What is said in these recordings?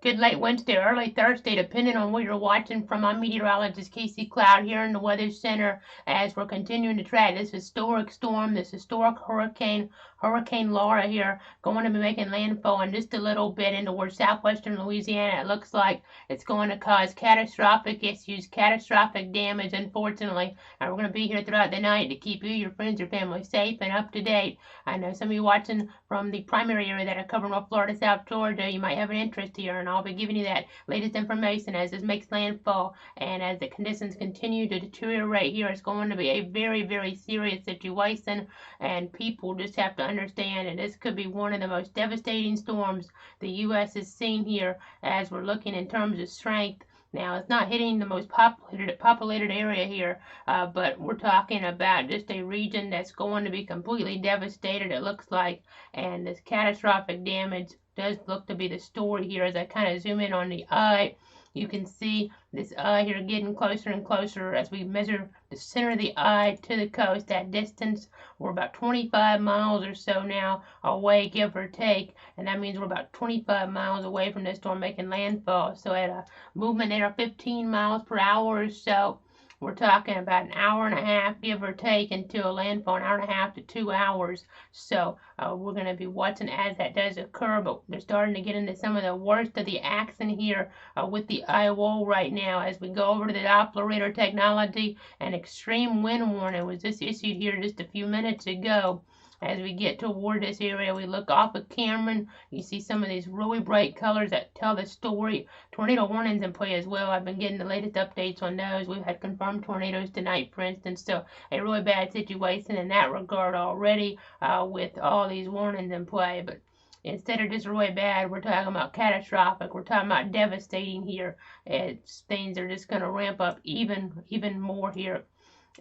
Good late Wednesday, early Thursday, depending on where you're watching from. I'm meteorologist Casey Cloud here in the Weather Center as we're continuing to track this historic storm, this historic hurricane, Hurricane Laura here, going to be making landfall in just a little bit into towards southwestern Louisiana. It looks like it's going to cause catastrophic issues, catastrophic damage, unfortunately. And we're going to be here throughout the night to keep you, your friends, your family safe and up to date. I know some of you watching from the primary area that I cover North Florida, South Georgia, you might have an interest here, and I'll be giving you that latest information as this makes landfall and as the conditions continue to deteriorate here. It's going to be a very, very serious situation, and people just have to understand that this could be one of the most devastating storms the U.S. has seen here as we're looking in terms of strength. Now, it's not hitting the most populated area here, but we're talking about just a region that's going to be completely devastated, it looks like, and this catastrophic damage does look to be the story here. As I kind of zoom in on the eye, you can see this eye here getting closer and closer as we measure the center of the eye to the coast. That distance, we're about 25 miles or so now away, give or take, and that means we're about 25 miles away from this storm making landfall. So at a movement there of 15 miles per hour or so, we're talking about an hour and a half, give or take, until landfall, an hour and a half to 2 hours. So we're going to be watching as that does occur, but they're starting to get into some of the worst of the action here with the eye wall right now. As we go over to the Doppler Radar technology, an extreme wind warning was just issued here just a few minutes ago. As we get toward this area, we look off of Cameron. You see some of these really bright colors that tell the story. Tornado warnings in play as well. I've been getting the latest updates on those. We've had confirmed tornadoes tonight, for instance. So a really bad situation in that regard already with all these warnings in play. But instead of just really bad, we're talking about catastrophic. We're talking about devastating here. Things are just going to ramp up even more here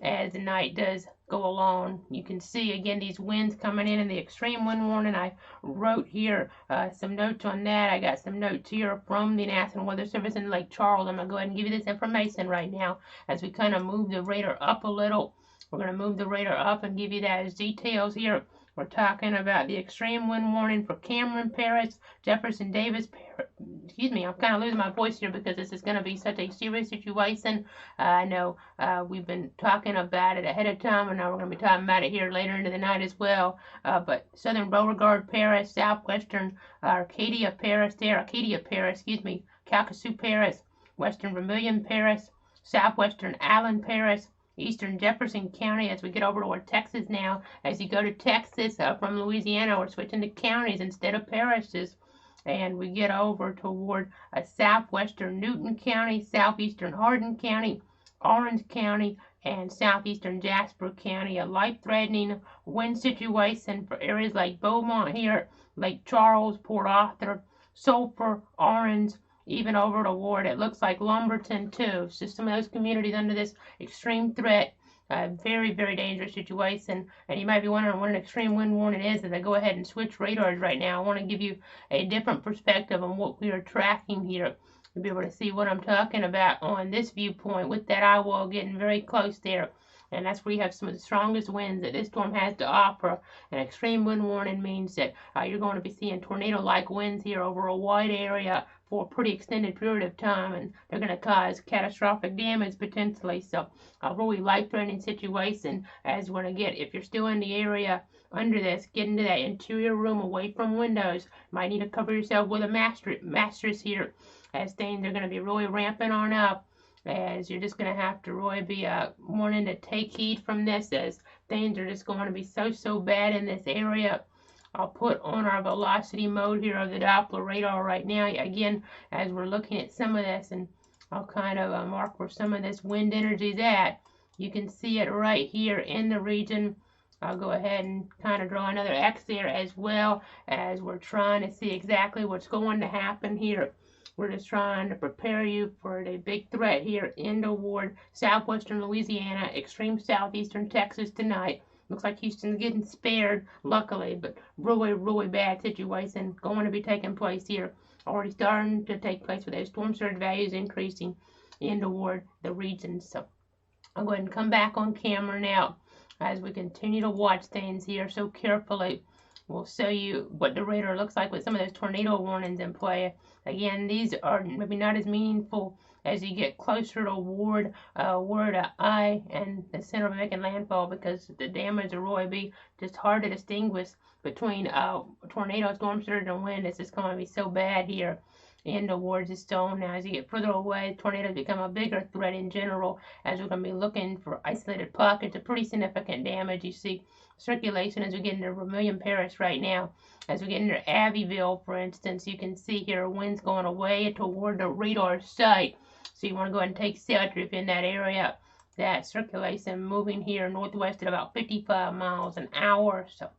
as the night does go along. You can see again these winds coming in and the extreme wind warning. I wrote here some notes on that. I got some notes here from the National Weather Service in Lake Charles. I'm going to go ahead and give you this information right now as we kind of move the radar up a little. We're going to move the radar up and give you that as details here. We're talking about the extreme wind warning for Cameron Parish, Jefferson Davis Parish. Excuse me, I'm kind of losing my voice here because this is going to be such a serious situation. I know we've been talking about it ahead of time, and now we're going to be talking about it here later into the night as well. But Southern Beauregard Parish, Southwestern Arcadia Parish, Calcasieu Parish, Western Vermilion Parish, Southwestern Allen Parish, Eastern Jefferson County. As we get over toward Texas now, as you go to Texas from Louisiana, we're switching to counties instead of parishes, and we get over toward southwestern Newton County, southeastern Hardin County, Orange County, and southeastern Jasper County. A life-threatening wind situation for areas like Beaumont here, Lake Charles, Port Arthur, Sulphur, Orange, even over toward, it looks like Lumberton too. So some of those communities under this extreme threat. Very, very dangerous situation. And you might be wondering what an extreme wind warning is as I go ahead and switch radars right now. I want to give you a different perspective on what we are tracking here. You'll be able to see what I'm talking about on this viewpoint with that eye wall getting very close there. And that's where you have some of the strongest winds that this storm has to offer. An extreme wind warning means that you're going to be seeing tornado-like winds here over a wide area for a pretty extended period of time, and they're going to cause catastrophic damage potentially. So a really life-threatening situation as we're going to get, if you're still in the area under this, get into that interior room away from windows. Might need to cover yourself with a mattress here as things are going to be really ramping on up. As you're just going to have to really be warning to take heed from this, as things are just going to be so bad in this area. I'll put on our velocity mode here of the Doppler radar right now, again, as we're looking at some of this, and I'll kind of mark where some of this wind energy is at. You can see it right here in the region. I'll go ahead and kind of draw another X there as well, as we're trying to see exactly what's going to happen here. We're just trying to prepare you for the big threat here in toward southwestern Louisiana, extreme southeastern Texas tonight. Looks like Houston's getting spared, luckily, but really bad situation going to be taking place here. Already starting to take place with those storm surge values increasing in toward the region. So I'll go ahead and come back on camera now as we continue to watch things here so carefully. We'll show you what the radar looks like with some of those tornado warnings in play. Again, these are maybe not as meaningful as you get closer to Ward I and the center of making landfall, because the damage will really be just hard to distinguish between tornado, storm surge, and wind. It's just going to be so bad here in towards the zone. Now, as you get further away, tornadoes become a bigger threat in general, as we're going to be looking for isolated pockets of pretty significant damage. You see circulation as we get into Vermilion Parish right now. As we get into Abbeville, for instance, you can see here winds going away toward the radar site. So you want to go ahead and take shelter if you're in that area. That circulation moving here northwest at about 55 miles an hour. So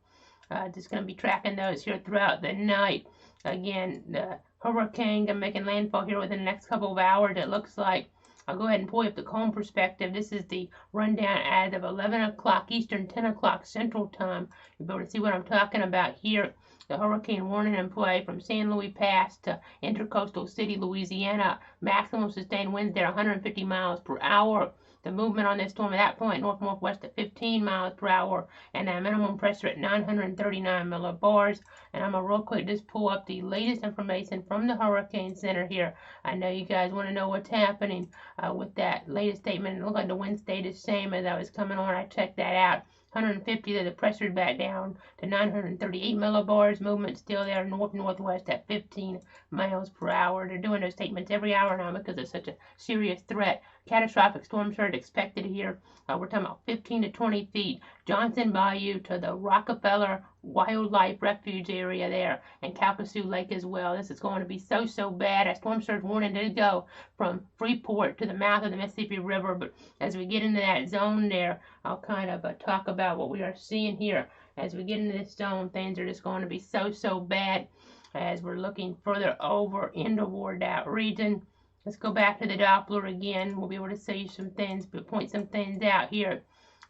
just going to be tracking those here throughout the night. Again, the hurricane going to make landfall here within the next couple of hours, it looks like. I'll go ahead and pull up the cone perspective. This is the rundown as of 11 o'clock Eastern, 10 o'clock Central Time. You'll be able to see what I'm talking about here. The hurricane warning in play from San Luis Pass to Intercoastal City, Louisiana. Maximum sustained winds there 150 miles per hour. The movement on this storm at that point, north-northwest at 15 miles per hour, and that minimum pressure at 939 millibars. And I'm going to real quick just pull up the latest information from the Hurricane Center here. I know you guys want to know what's happening with that latest statement. It looked like the wind stayed the same as I was coming on. I checked that out. 150, the pressure's back down to 938 millibars. Movement still there, north-northwest at 15 miles per hour. They're doing those statements every hour now because it's such a serious threat. Catastrophic storm surge expected here. We're talking about 15 to 20 feet. Johnson Bayou to the Rockefeller Wildlife Refuge area there, and Calcasieu Lake as well. This is going to be so bad. A storm surge warning did go from Freeport to the mouth of the Mississippi River, but as we get into that zone there, I'll kind of talk about what we are seeing here. As we get into this zone, things are just going to be so bad as we're looking further over in toward that region. Let's go back to the Doppler again. We'll be able to see some things, but point some things out here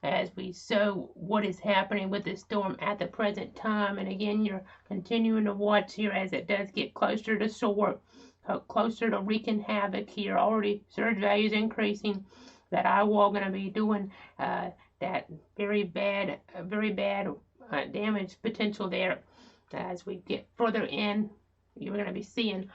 as we show what is happening with the storm at the present time. And again, you're continuing to watch here as it does get closer to shore, closer to wreaking havoc here. Already surge values increasing. That eye wall going to be doing that very bad damage potential there. As we get further in, you're going to be seeing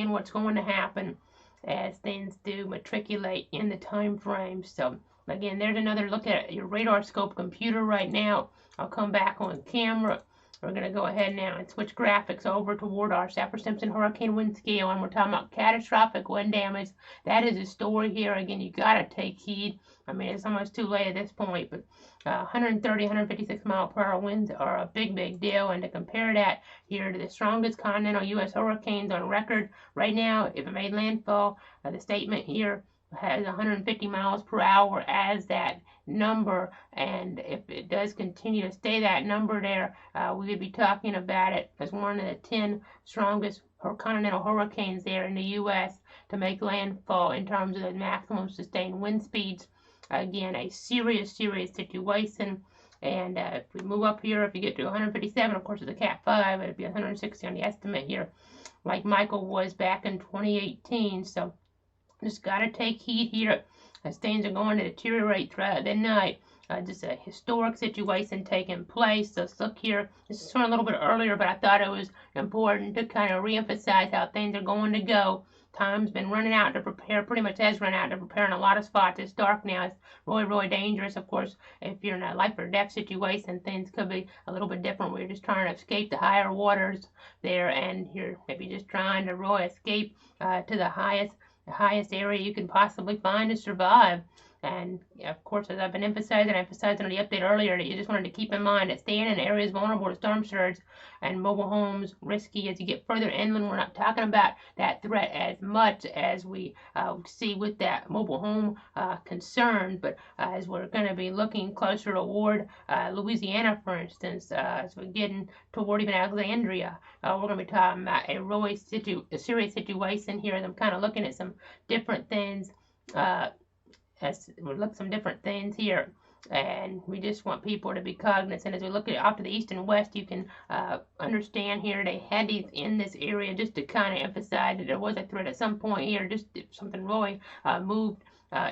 what's going to happen as things do matriculate in the time frame. So again, there's another look at your radar scope computer right now. I'll come back on camera. We're going to go ahead now and switch graphics over toward our Saffir-Simpson hurricane wind scale, and we're talking about catastrophic wind damage. That is the story here. Again, you got to take heed. I mean, it's almost too late at this point, but 130, 156 mile per hour winds are a big deal. And to compare that here to the strongest continental U.S. hurricanes on record right now, if it made landfall, the statement here has 150 miles per hour as that number, and if it does continue to stay that number there, we would be talking about it as one of the 10 strongest continental hurricanes there in the U.S. to make landfall in terms of the maximum sustained wind speeds. Again, a serious situation. And if we move up here, if you get to 157, of course, it's a Cat 5, it'd be 160 on the estimate here, like Michael was back in 2018. So just got to take heed here as things are going to deteriorate throughout the night. Just a historic situation taking place. So let's look here. This is from a little bit earlier, but I thought it was important to kind of reemphasize how things are going to go. Time's been running out to prepare, pretty much has run out to prepare in a lot of spots. It's dark now. It's really dangerous. Of course, if you're in a life or death situation, things could be a little bit different where you're just trying to escape the higher waters there, and you're maybe just trying to really escape to the highest area you can possibly find to survive. And of course, as I've been emphasizing on the update earlier, that you just wanted to keep in mind that staying in areas vulnerable to storm surge and mobile homes risky. As you get further inland, we're not talking about that threat as much as we see with that mobile home concern, but as we're going to be looking closer toward Louisiana, for instance, as we're getting toward even Alexandria, we're going to be talking about a really serious situation here. And I'm kind of looking at some different things. As we look at some different things here, and we just want people to be cognizant. As we look at off to the east and west, you can understand here they had these in this area just to kind of emphasize that there was a threat at some point here, just if something really moved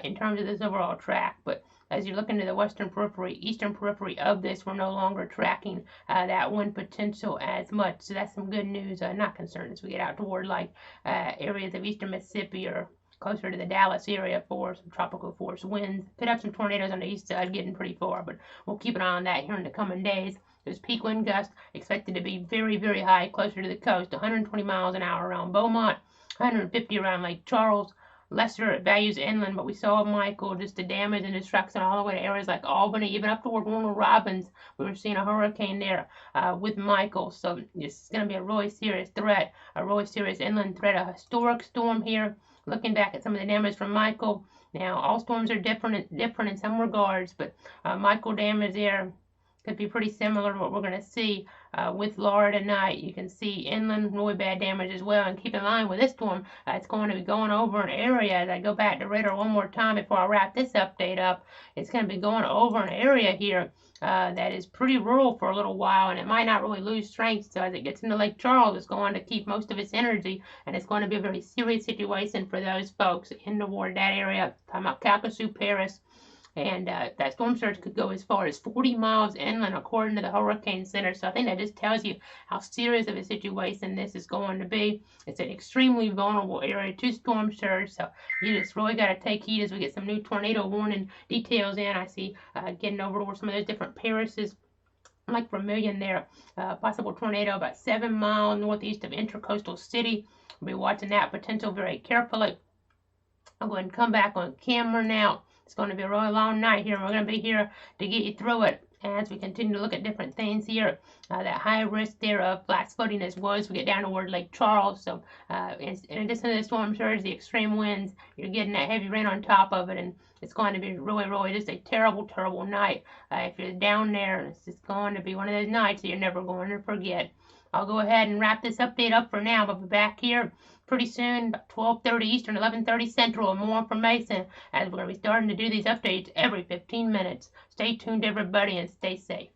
in terms of this overall track. But as you look into the western periphery, eastern periphery of this, we're no longer tracking that wind potential as much. So that's some good news. Not concerned as we get out toward like areas of eastern Mississippi or closer to the Dallas area for some tropical force winds. Could have some tornadoes on the east side getting pretty far, but we'll keep an eye on that here in the coming days. There's peak wind gusts expected to be very, very high closer to the coast, 120 miles an hour around Beaumont, 150 around Lake Charles, lesser values inland, but we saw Michael, just the damage and destruction all the way to areas like Albany, even up toward Warner Robins. We were seeing a hurricane there with Michael, so this is going to be a really serious threat, a really serious inland threat, a historic storm here. Looking back at some of the damage from Michael, now all storms are different in some regards, but Michael damage there could be pretty similar to what we're going to see with Laura tonight. You can see inland really bad damage as well. And keep in mind with this storm, it's going to be going over an area. As I go back to radar one more time before I wrap this update up, it's going to be going over an area here that is pretty rural for a little while, and it might not really lose strength. So as it gets into Lake Charles, it's going to keep most of its energy, and it's going to be a very serious situation for those folks in toward that area. Talking about Calcasieu, Paris. And that storm surge could go as far as 40 miles inland, according to the Hurricane Center. So I think that just tells you how serious of a situation this is going to be. It's an extremely vulnerable area to storm surge. So you just really got to take heed as we get some new tornado warning details in. I see getting over some of those different parishes, like Vermilion there, possible tornado about 7 miles northeast of Intracoastal City. We'll be watching that potential very carefully. I'll go ahead and come back on camera now. It's going to be a really long night here, and we're going to be here to get you through it as we continue to look at different things here. That high risk there of flat flooding as well as we get down toward Lake Charles. So in addition to the storm surge, the extreme winds, you're getting that heavy rain on top of it, and it's going to be really, really just a terrible, terrible night. If you're down there, it's just going to be one of those nights that you're never going to forget. I'll go ahead and wrap this update up for now, but we'll be back here pretty soon, about 12:30 Eastern, 11:30 Central, and more information as we're going to be starting to do these updates every 15 minutes. Stay tuned, everybody, and stay safe.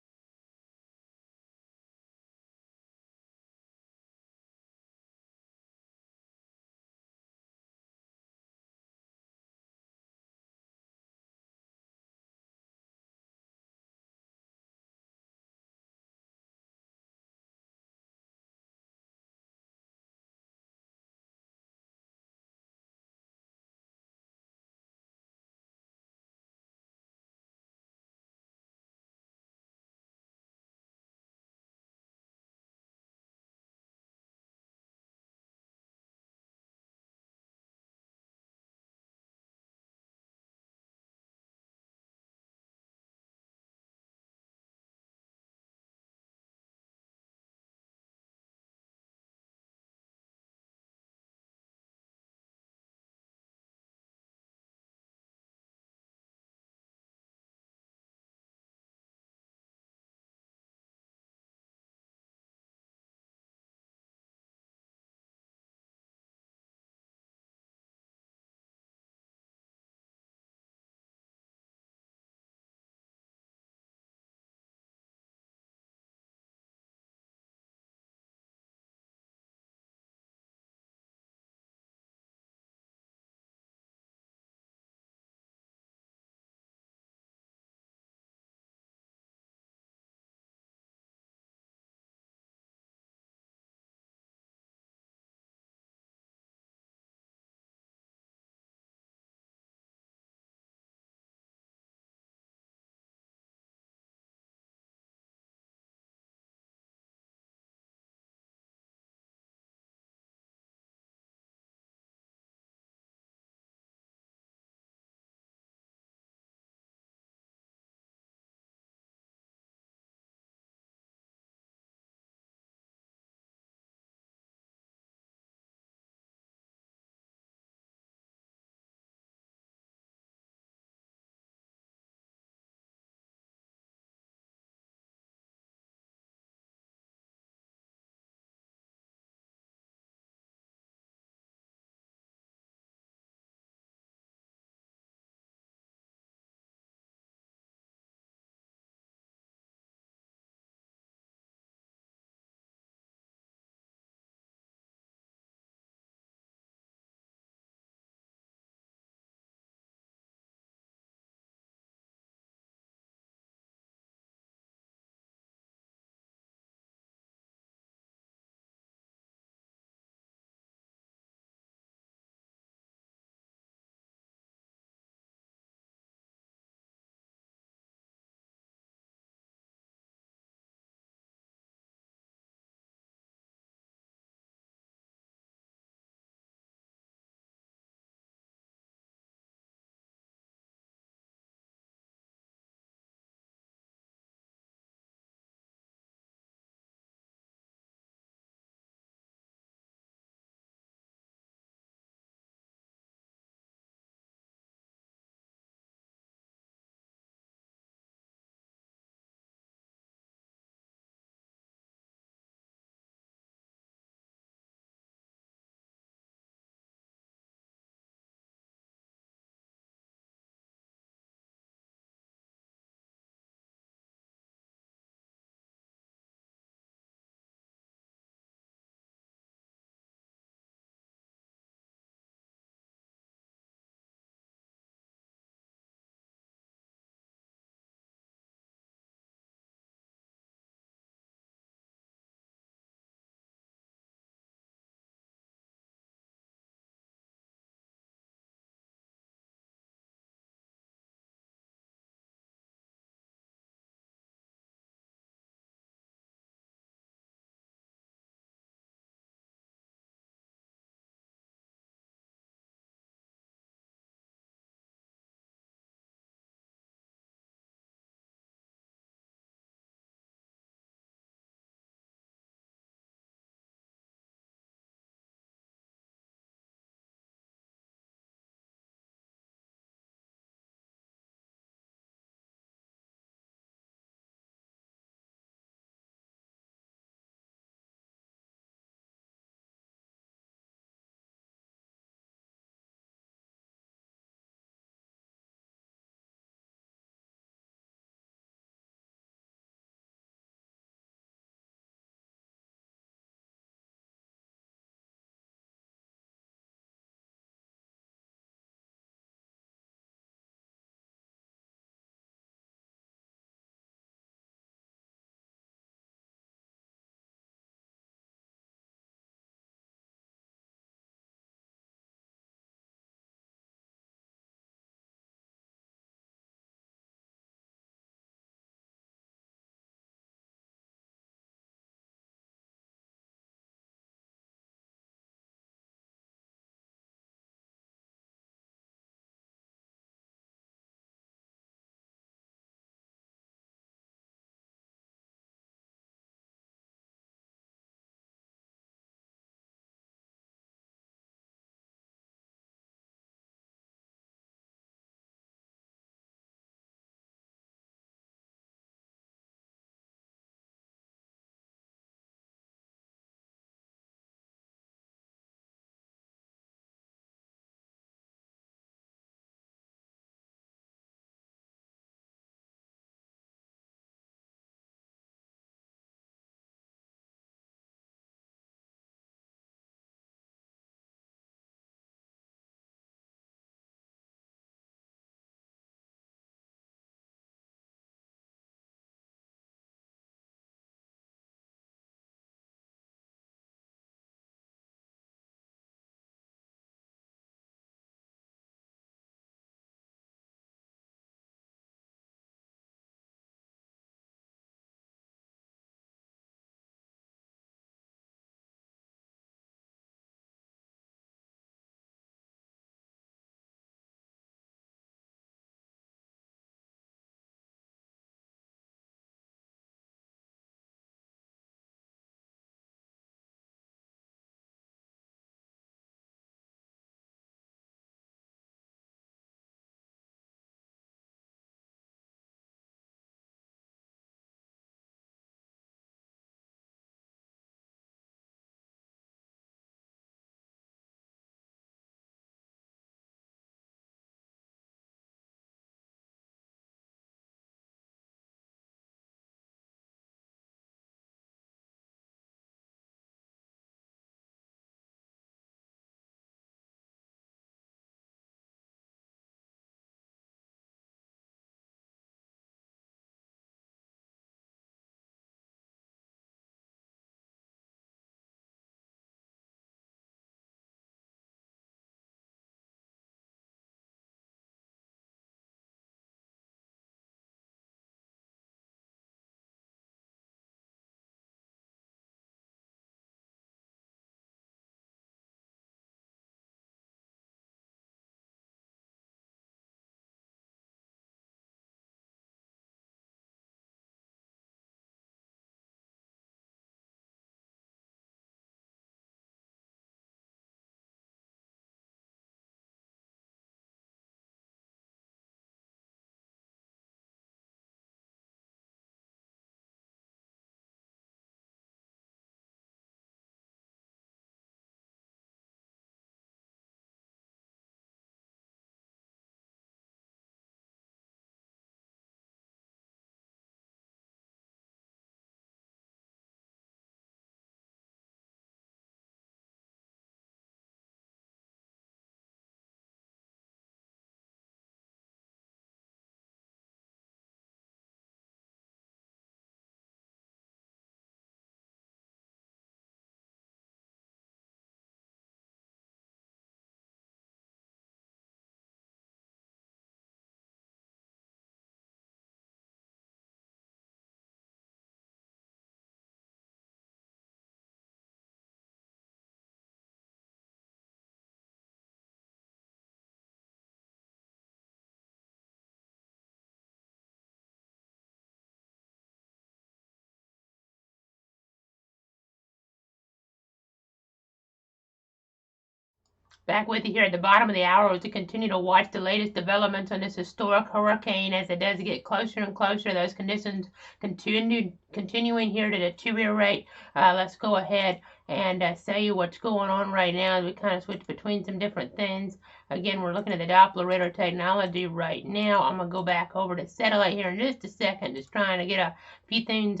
Back with you here at the bottom of the hour to continue to watch the latest developments on this historic hurricane as it does get closer and closer. Those conditions continuing here to deteriorate. Let's go ahead and tell you what's going on right now as we kind of switch between some different things. Again, we're looking at the Doppler Radar technology right now. I'm going to go back over to satellite here in just a second, just trying to get a few things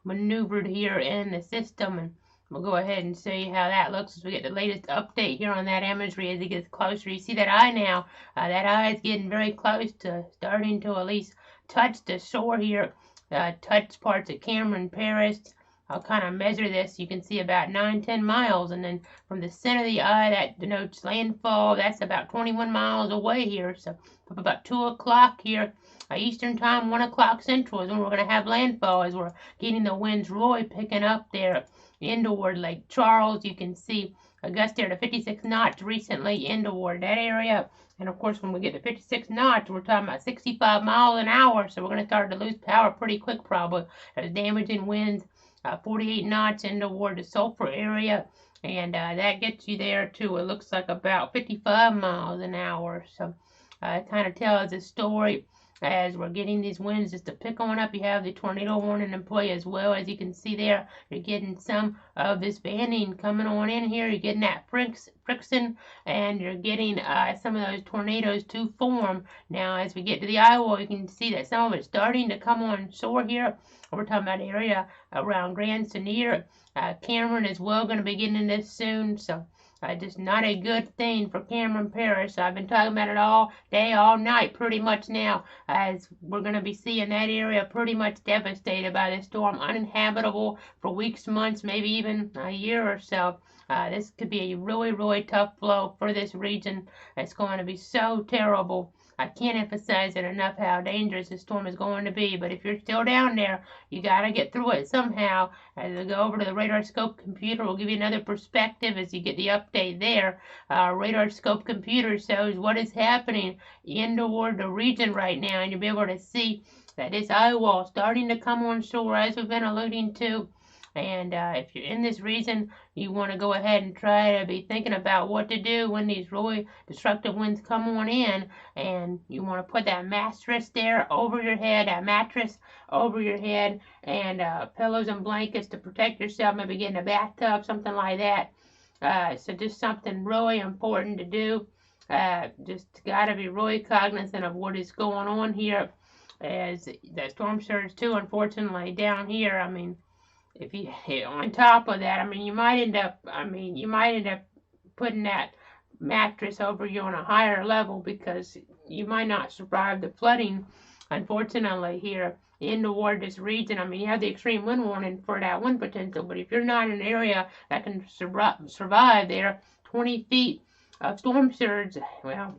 maneuvered here in the system. And we'll go ahead and show you how that looks as we get the latest update here on that imagery as it gets closer. You see that eye now? That eye is getting very close to starting to at least touch the shore here, touch parts of Cameron Paris. I'll kind of measure this. You can see about 9-10 miles, and then from the center of the eye, that denotes landfall. That's about 21 miles away here. So about 2 o'clock here, Eastern time, 1 o'clock Central is when we're going to have landfall as we're getting the winds really picking up there. Toward Lake Charles, you can see a gust there to 56 knots recently toward that area. And of course, when we get to 56 knots, we're talking about 65 miles an hour. So we're going to start to lose power pretty quick, probably. There's damaging winds, 48 knots toward the Sulphur area. And that gets you there to, it looks like about 55 miles an hour. So it kind of tells a story. As we're getting these winds just to pick on up, you have the tornado warning in play as well. As you can see there, you're getting some of this banding coming on in here. You're getting that friction, and you're getting some of those tornadoes to form. Now, as we get to the eye wall, you can see that some of it's starting to come on shore here. We're talking about the area around Grand Senior. Cameron is well going to be getting this soon, so just not a good thing for Cameron Parish. I've been talking about it all day, all night, pretty much now, as we're going to be seeing that area pretty much devastated by this storm, uninhabitable for weeks, months, maybe even a year or so. This could be a really, really tough blow for this region. It's going to be so terrible. I can't emphasize it enough how dangerous this storm is going to be, but if you're still down there, you got to get through it somehow. As I go over to the radar scope computer, we'll give you another perspective as you get the update there. Radar scope computer shows what is happening toward the region right now, and you'll be able to see that this eye wall starting to come on shore as we've been alluding to. And if you're in this region, you want to go ahead and try to be thinking about what to do when these really destructive winds come on in. And you want to put that mattress there over your head, and pillows and blankets to protect yourself. Maybe get in a bathtub, something like that. So just something really important to do. Just got to be really cognizant of what is going on here. As that storm surge too, unfortunately, down here, I mean, if you on top of that, I mean, you might end up putting that mattress over you on a higher level because you might not survive the flooding, unfortunately, here toward this region. I mean, you have the extreme wind warning for that wind potential, but if you're not in an area that can survive there, 20 feet of storm surge, well,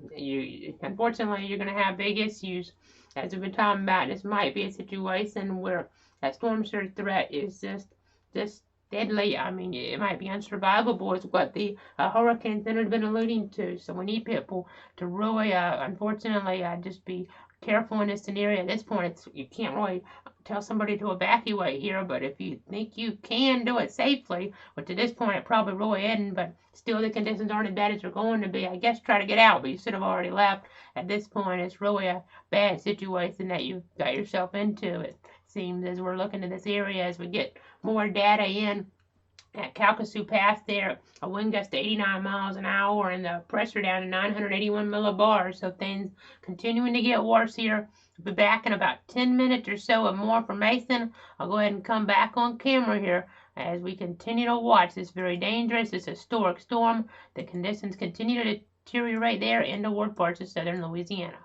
unfortunately, you're going to have big issues. As we've been talking about, this might be a situation where that storm surge threat is just deadly. I mean, it might be unsurvivable is what the Hurricane Center has been alluding to. So we need people to really, unfortunately, just be careful in this scenario. At this point, you can't really tell somebody to evacuate here, but if you think you can do it safely, which at this point it probably really isn't, but still the conditions aren't as bad as they're going to be, I guess try to get out, but you should have already left. At this point, it's really a bad situation that you've got yourself into. It seems as we're looking at this area as we get more data in. At Calcasieu Pass there, a wind gust to 89 miles an hour and the pressure down to 981 millibars. So things continuing to get worse here. I'll be back in about 10 minutes or so with more information. I'll go ahead and come back on camera here as we continue to watch this very dangerous, this historic storm. The conditions continue to deteriorate there in toward parts of southern Louisiana.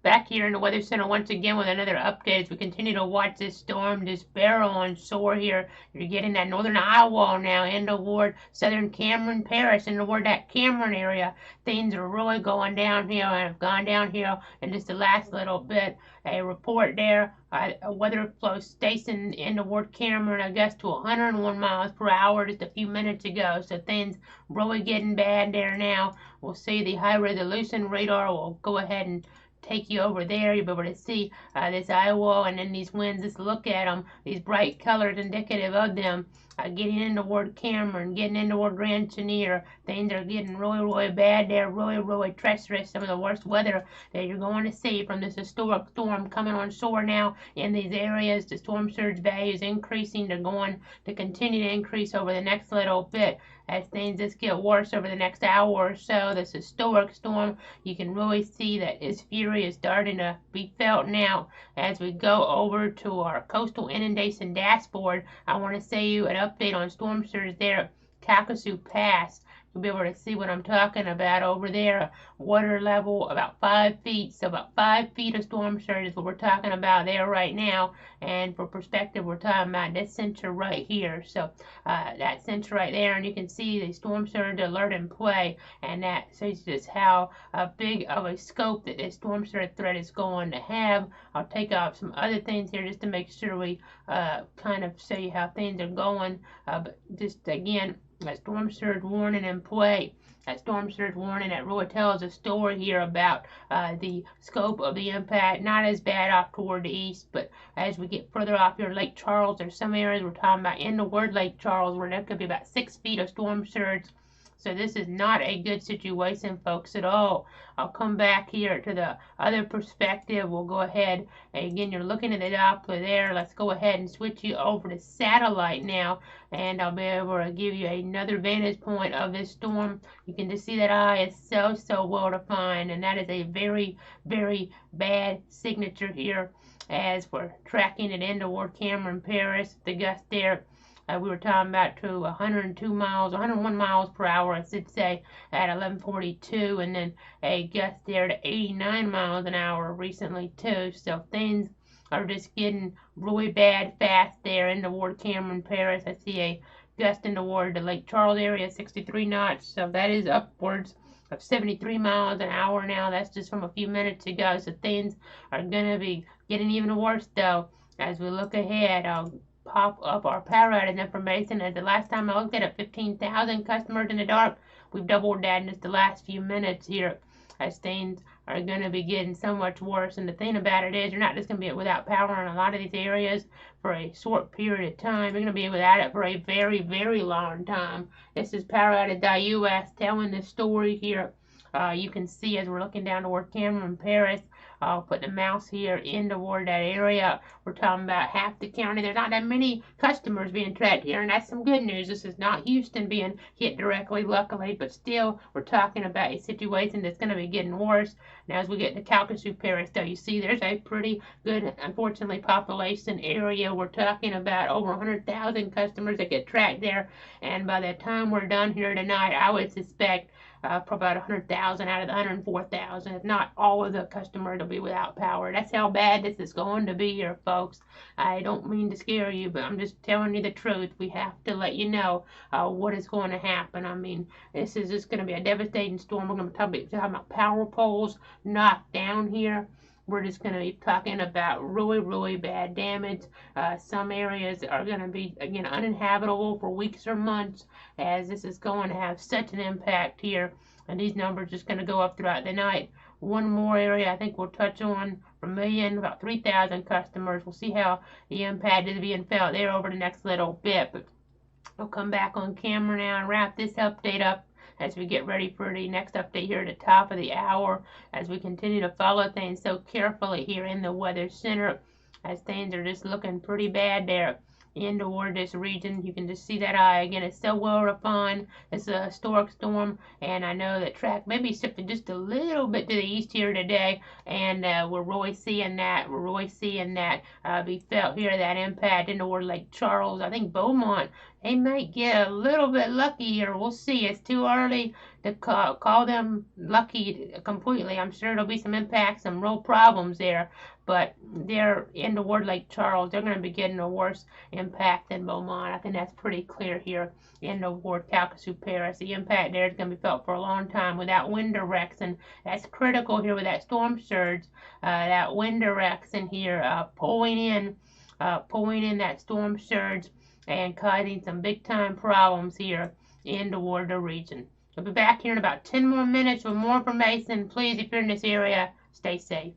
Back here in the Weather Center once again with another update as we continue to watch this storm, this barrel on shore here. You're getting that northern eye wall now in toward southern Cameron Parish and toward that Cameron area. Things are really going downhill and have gone downhill in just the last little bit. A report there, a weather flow station in toward Cameron, I guess, to 101 miles per hour just a few minutes ago. So things really getting bad there now. We'll see the high resolution radar will go ahead and take you over there. You'll be able to see this eye wall and then these winds. Just look at them. These bright colors indicative of them. Getting in toward Cameron, getting in toward Grand Chenier. Things are getting really, really bad there. Really, really treacherous. Some of the worst weather that you're going to see from this historic storm coming on shore now in these areas. The storm surge value is increasing. They're going to continue to increase over the next little bit as things just get worse over the next hour or so. This historic storm, you can really see that its fury is starting to be felt now. As we go over to our coastal inundation dashboard, I want to say you an update on storm surge there at Calcasieu Pass. You'll be able to see what I'm talking about over there. Water level about 5 feet. So about 5 feet of storm surge is what we're talking about there right now. And for perspective, we're talking about this center right here. So that center right there, and you can see the storm surge alert in play. And that shows just how big of a scope that this storm surge threat is going to have. I'll take off some other things here just to make sure we kind of show you how things are going. But just again, that storm surge warning in play. That storm surge warning that really tells a story here about the scope of the impact. Not as bad off toward the east, but as we get further off here, Lake Charles, there's some areas we're talking about in the word Lake Charles where there could be about 6 feet of storm surge. So this is not a good situation, folks, at all. I'll come back here to the other perspective. We'll go ahead. Again, you're looking at the Doppler there. Let's go ahead and switch you over to satellite now, and I'll be able to give you another vantage point of this storm. You can just see that eye is so well defined, and that is a very, very bad signature here as we're tracking it in toward Cameron Parish. The gust there. We were talking about to 102 miles, 101 miles per hour, I should say, at 11:42, and then a gust there to 89 miles an hour recently too. So things are just getting really bad fast there in toward Cameron Parish. I see a gust in toward the Lake Charles area, 63 knots. So that is upwards of 73 miles an hour now. That's just from a few minutes ago. So things are going to be getting even worse though as we look ahead. I'll pop up our power outage information. As the last time I looked at it, 15,000 customers in the dark. We've doubled that in just the last few minutes here as things are going to be getting so much worse. And the thing about it is you're not just going to be without power in a lot of these areas for a short period of time. You're going to be without it for a very, very long time. This is poweroutage.us telling this story here. You can see as we're looking down toward Cameron Parish, I'll put the mouse here in toward that area. We're talking about half the county. There's not that many customers being tracked here, and that's some good news. This is not Houston being hit directly, luckily, but still, we're talking about a situation that's going to be getting worse. Now, as we get to Calcasieu Parish, though, you see there's a pretty good, unfortunately, population area. We're talking about over 100,000 customers that get tracked there, and by the time we're done here tonight, I would suspect for about 100,000 out of the 104,000. If not all of the customers will be without power. That's how bad this is going to be here, folks. I don't mean to scare you, but I'm just telling you the truth. We have to let you know what is going to happen. I mean, this is just going to be a devastating storm. We're going to be talking about power poles knocked down here. We're just going to be talking about really, really bad damage. Some areas are going to be, again, uninhabitable for weeks or months as this is going to have such an impact here. And these numbers are just going to go up throughout the night. One more area I think we'll touch on, Vermilion, about 3,000 customers. We'll see how the impact is being felt there over the next little bit. But I'll come back on camera now and wrap this update up as we get ready for the next update here at the top of the hour, as we continue to follow things so carefully here in the Weather Center, as things are just looking pretty bad there in toward this region. You can just see that eye again. It's so well refined. It's a historic storm, and I know that track maybe shifted just a little bit to the east here today, and we're really seeing that. We're really seeing that be felt here, that impact in toward Lake Charles. I think Beaumont, they might get a little bit lucky here. We'll see. It's too early to call them lucky completely. I'm sure there'll be some impacts, some real problems there, but they're in the ward Lake Charles. They're going to be getting a worse impact than Beaumont. I think that's pretty clear here in the ward Calcasieu Paris. The impact there is going to be felt for a long time without wind direction. That's critical here with that storm surge. That wind direction here pulling in that storm surge and causing some big time problems here in the Water region. I'll be back here in about 10 more minutes with more information. Please, if you're in this area, stay safe.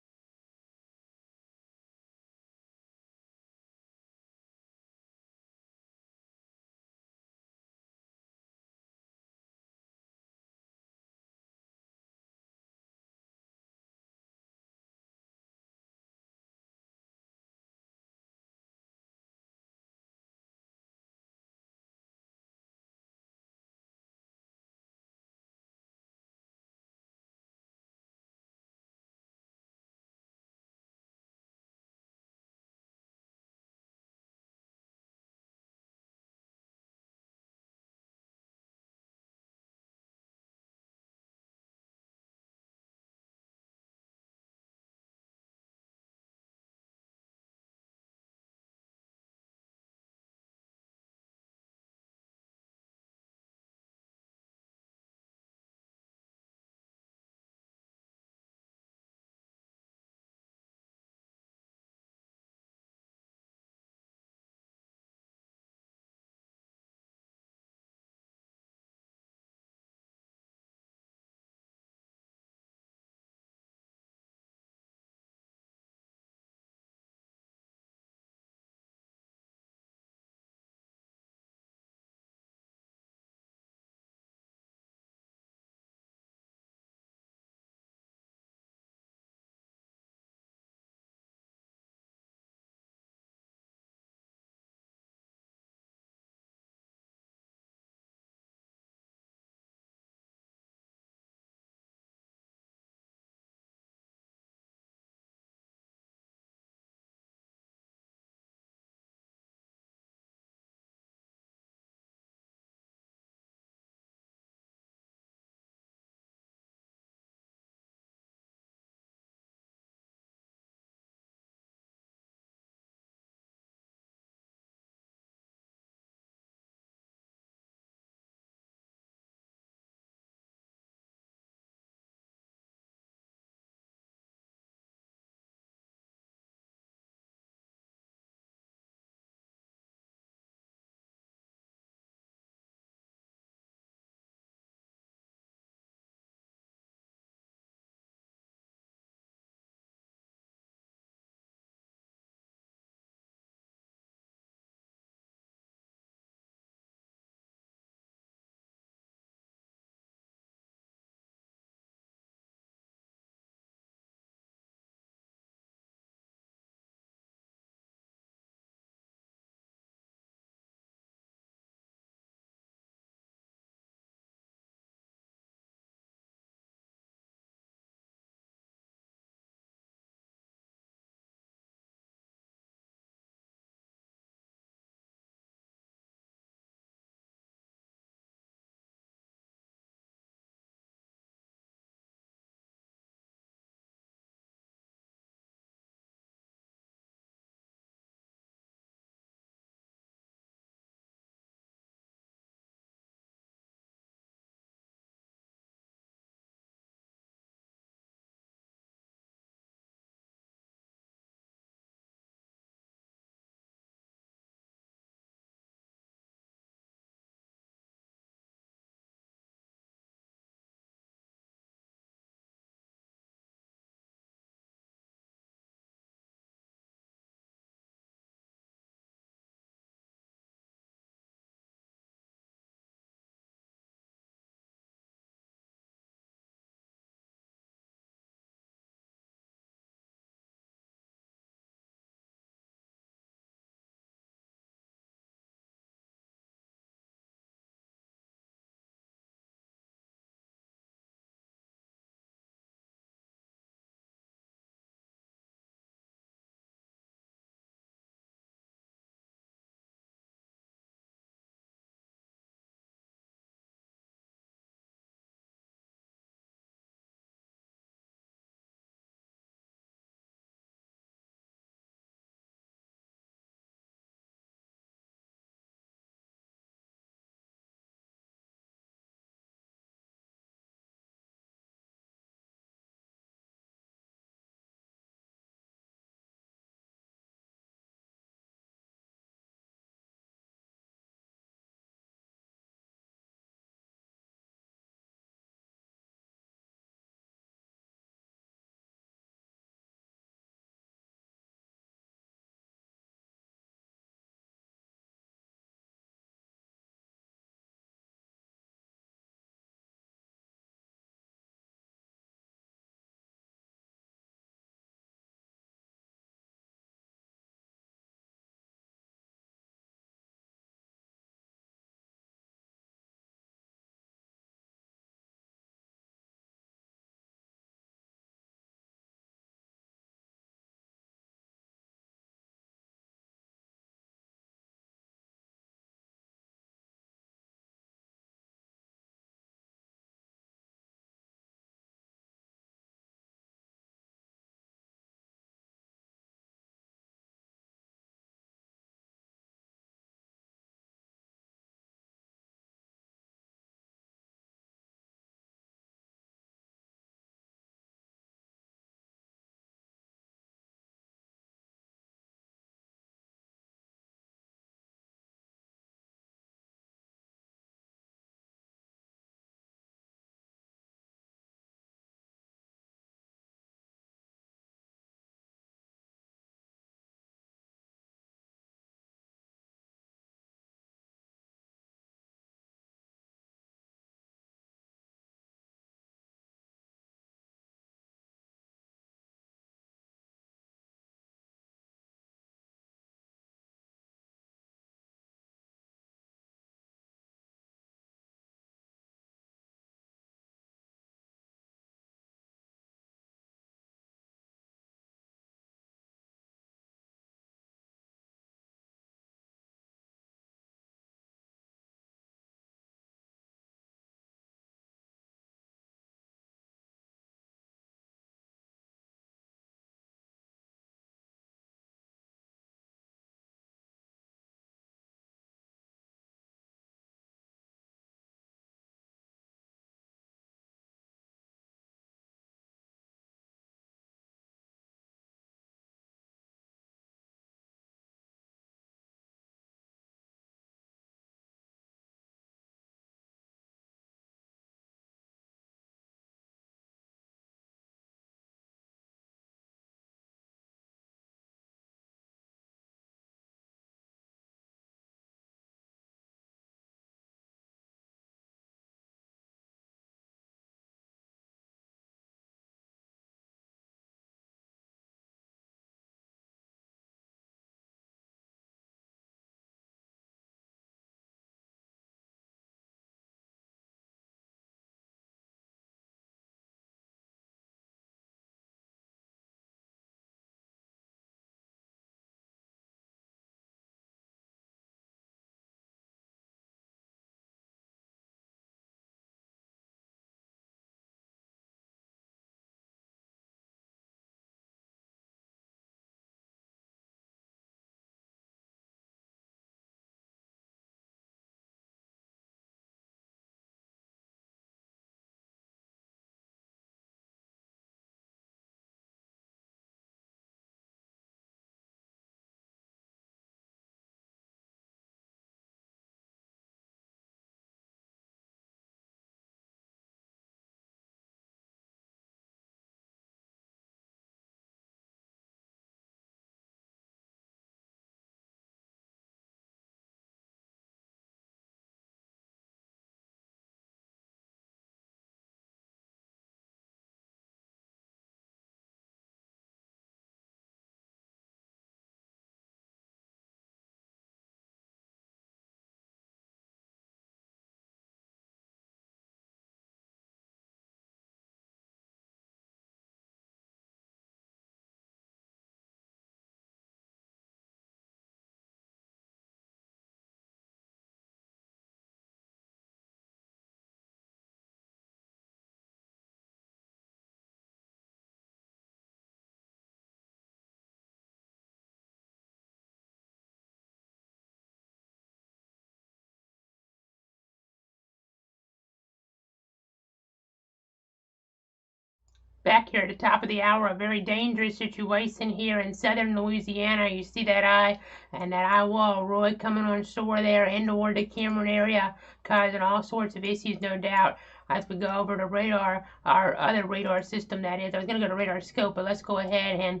back here at the top of the hour, a very dangerous situation here in southern Louisiana. You see that eye and that eye wall really coming on shore there in toward the Cameron area, causing all sorts of issues, no doubt. As we go over to radar, our other radar system, that is. I was going to go to radar scope, but let's go ahead and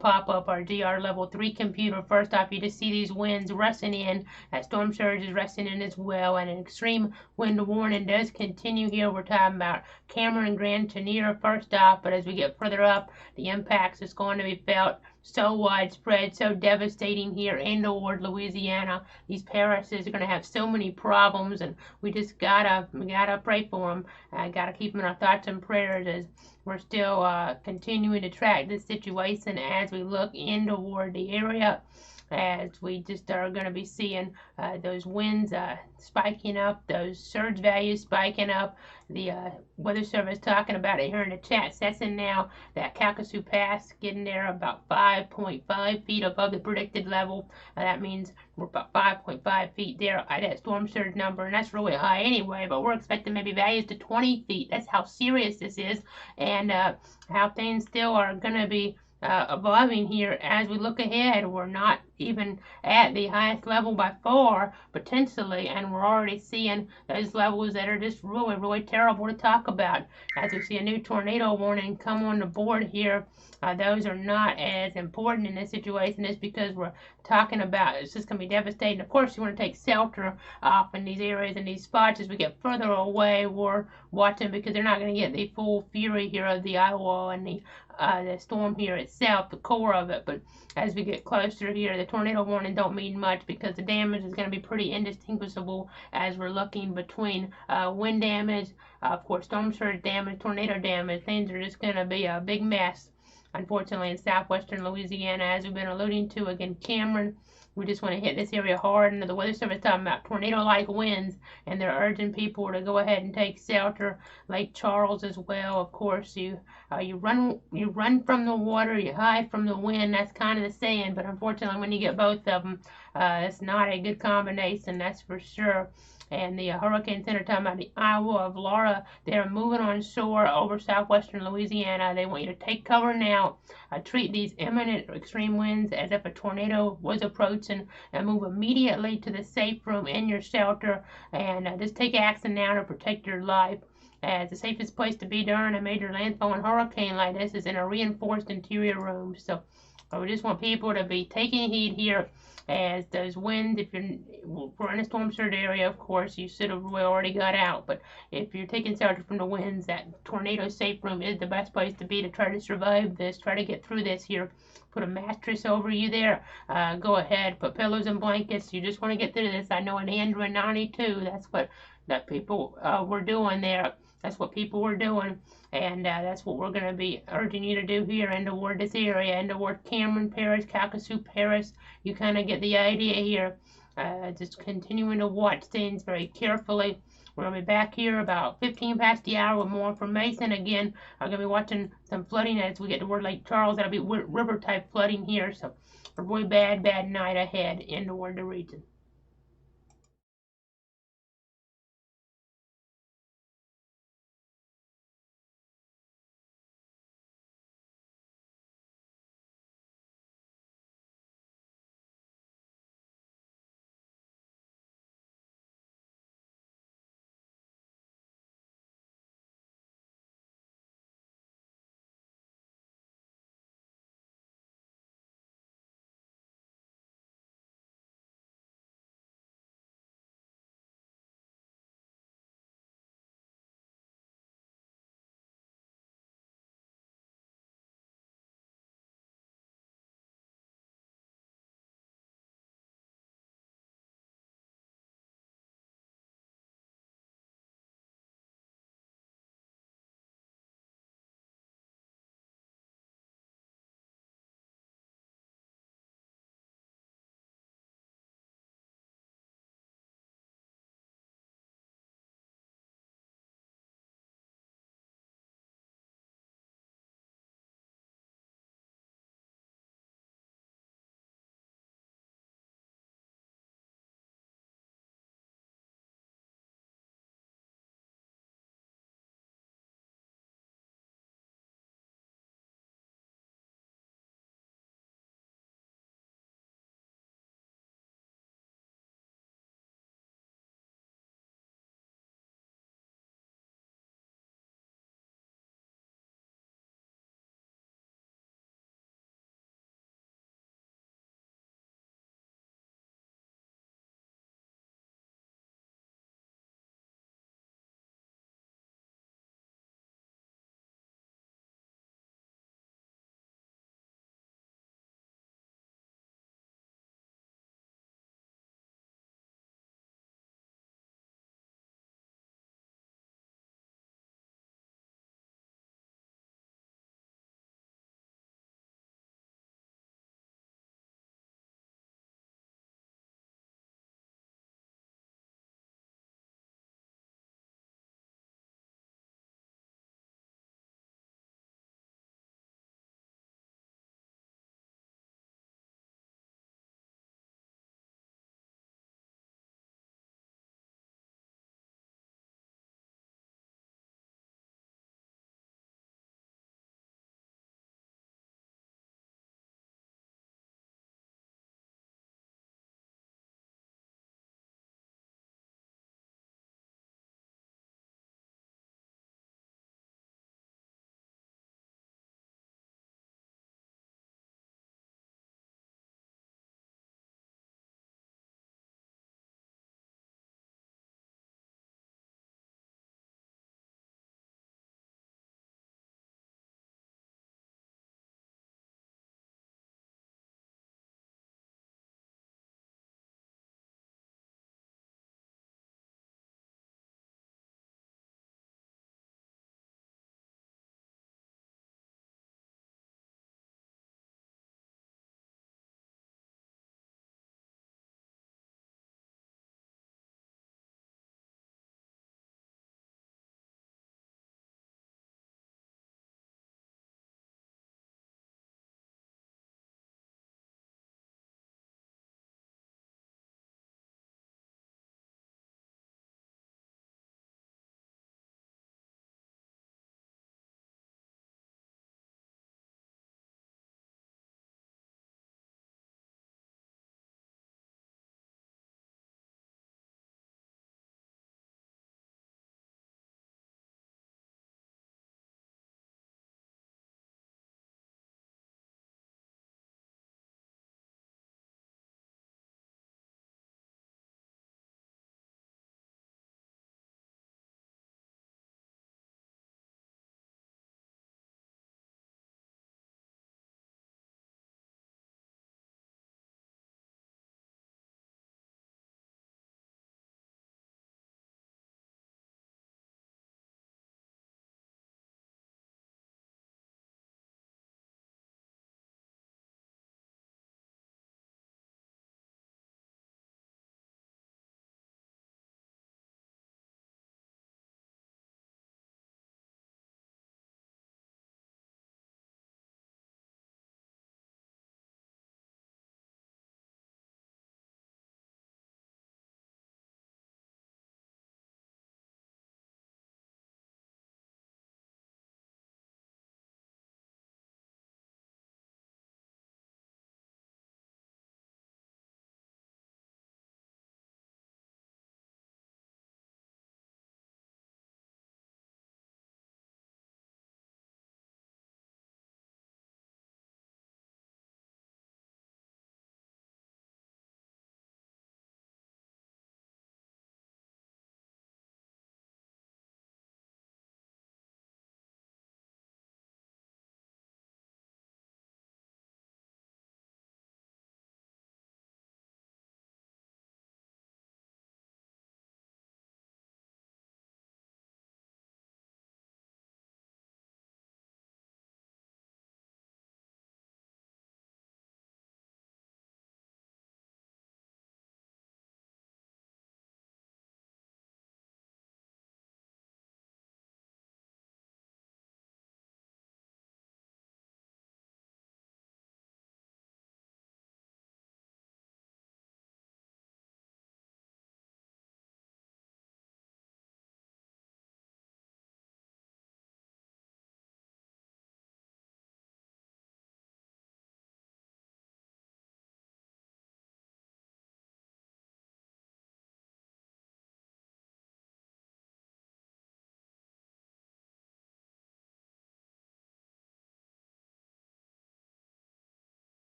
pop up our DR level 3 computer. First off, you just see these winds rushing in. That storm surge is rushing in as well, and an extreme wind warning does continue here. We're talking about Cameron and Grand Tenere first off, but as we get further up, the impacts is going to be felt so widespread, so devastating here in toward Louisiana. These parishes are going to have so many problems, and we just gotta pray for them. Gotta keep them in our thoughts and prayers as we're still continuing to track this situation as we look in toward the area, as we just are going to be seeing those winds spiking up, those surge values spiking up. The Weather Service talking about it here in the chat session now. That Calcasieu Pass getting there about 5.5 feet above the predicted level. That means we're about 5.5 feet there at that storm surge number, and that's really high anyway, but we're expecting maybe values to 20 feet. That's how serious this is, and how things still are going to be evolving here as we look ahead. We're not even at the highest level by far, potentially, and we're already seeing those levels that are just really, really terrible to talk about. As we see a new tornado warning come on the board here, those are not as important in this situation, just because we're talking about it's just going to be devastating. Of course, you want to take shelter off in these areas and these spots as we get further away. We're watching because they're not going to get the full fury here of the eye wall and the storm here itself, the core of it. But as we get closer here, the tornado warning don't mean much because the damage is going to be pretty indistinguishable as we're looking between wind damage, of course, storm surge damage, tornado damage. Things are just going to be a big mess, unfortunately, in southwestern Louisiana, as we've been alluding to. Again, Cameron, we just want to hit this area hard, and the Weather Service talking about tornado-like winds, and they're urging people to go ahead and take shelter. Lake Charles as well, of course. You run from the water, you hide from the wind. That's kind of the saying, but unfortunately, when you get both of them, it's not a good combination, that's for sure. And the Hurricane Center talking about the Iowa of Laura. They're moving on shore over southwestern Louisiana. They want you to take cover now. Treat these imminent extreme winds as if a tornado was approaching, and move immediately to the safe room in your shelter, and just take action now to protect your life, as the safest place to be during a major landfall and hurricane like this is in a reinforced interior room. So we just want people to be taking heed here, as those winds, if we're in a storm surge area, of course, you should have already got out. But if you're taking shelter from the winds, that tornado safe room is the best place to be to try to survive this, try to get through this here. Put a mattress over you there. Go ahead, put pillows and blankets. You just want to get through this. I know in Android 92, that's what people were doing there. That's what people were doing. And that's what we're going to be urging you to do here in toward this area, and toward Cameron Parish, Calcasieu Parish. You kind of get the idea here. Just continuing to watch things very carefully. We're going to be back here about 15 past the hour with more information. Again, I'm going to be watching some flooding as we get toward Lake Charles. That'll be river type flooding here. So a really bad night ahead in toward the region.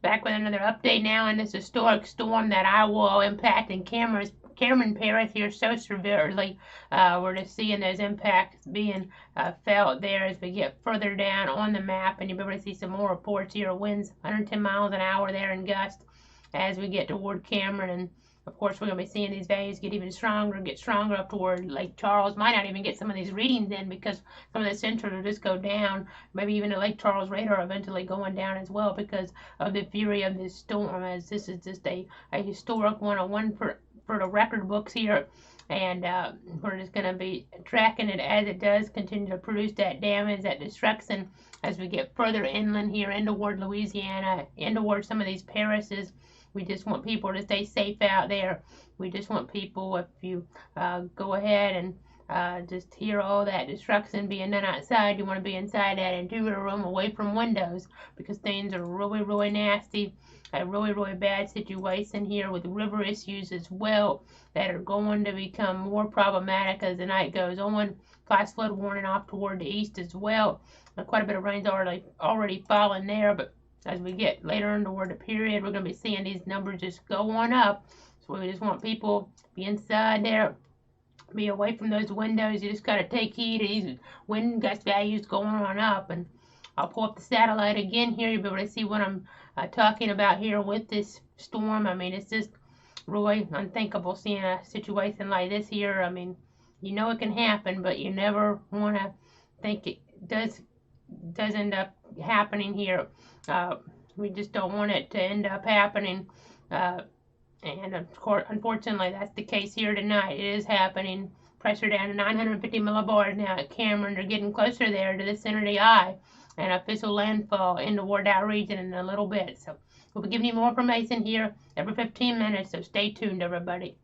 Back with another update now in this historic storm that I will impacting Cameron Parish here so severely. We're just seeing those impacts being felt there as we get further down on the map, and you'll be able to see some more reports here. Winds 110 miles an hour there in gusts as we get toward Cameron, and of course we're going to be seeing these values get stronger up toward Lake Charles. Might not even get some of these readings in because some of the centers will just go down. Maybe even the Lake Charles radar eventually going down as well because of the fury of this storm, as this is just a historic 101 for the record books here. And we're just going to be tracking it as it does continue to produce that damage, that destruction, as we get further inland here in toward Louisiana, in toward some of these parishes. We just want people to stay safe out there. We just want people, if you go ahead and just hear all that destruction being done outside, you want to be inside that interior room away from windows because things are really, really nasty. A really, really bad situation here with river issues as well that are going to become more problematic as the night goes on. Flash flood warning off toward the east as well. Quite a bit of rain's already fallen there, but as we get later into the period, we're going to be seeing these numbers just go on up. So we just want people to be inside there, be away from those windows. You just got to take heed of these wind gust values going on up. And I'll pull up the satellite again here. You'll be able to see what I'm talking about here with this storm. I mean, it's just really unthinkable seeing a situation like this here. I mean, you know it can happen, but you never want to think it does end up happening here. We just don't want it to end up happening. And of course, unfortunately, that's the case here tonight. It is happening. Pressure down to 950 millibars now at Cameron. They're getting closer there to the center of the eye. And official landfall in the ward out region in a little bit. So we'll be giving you more information here every 15 minutes. So stay tuned, everybody.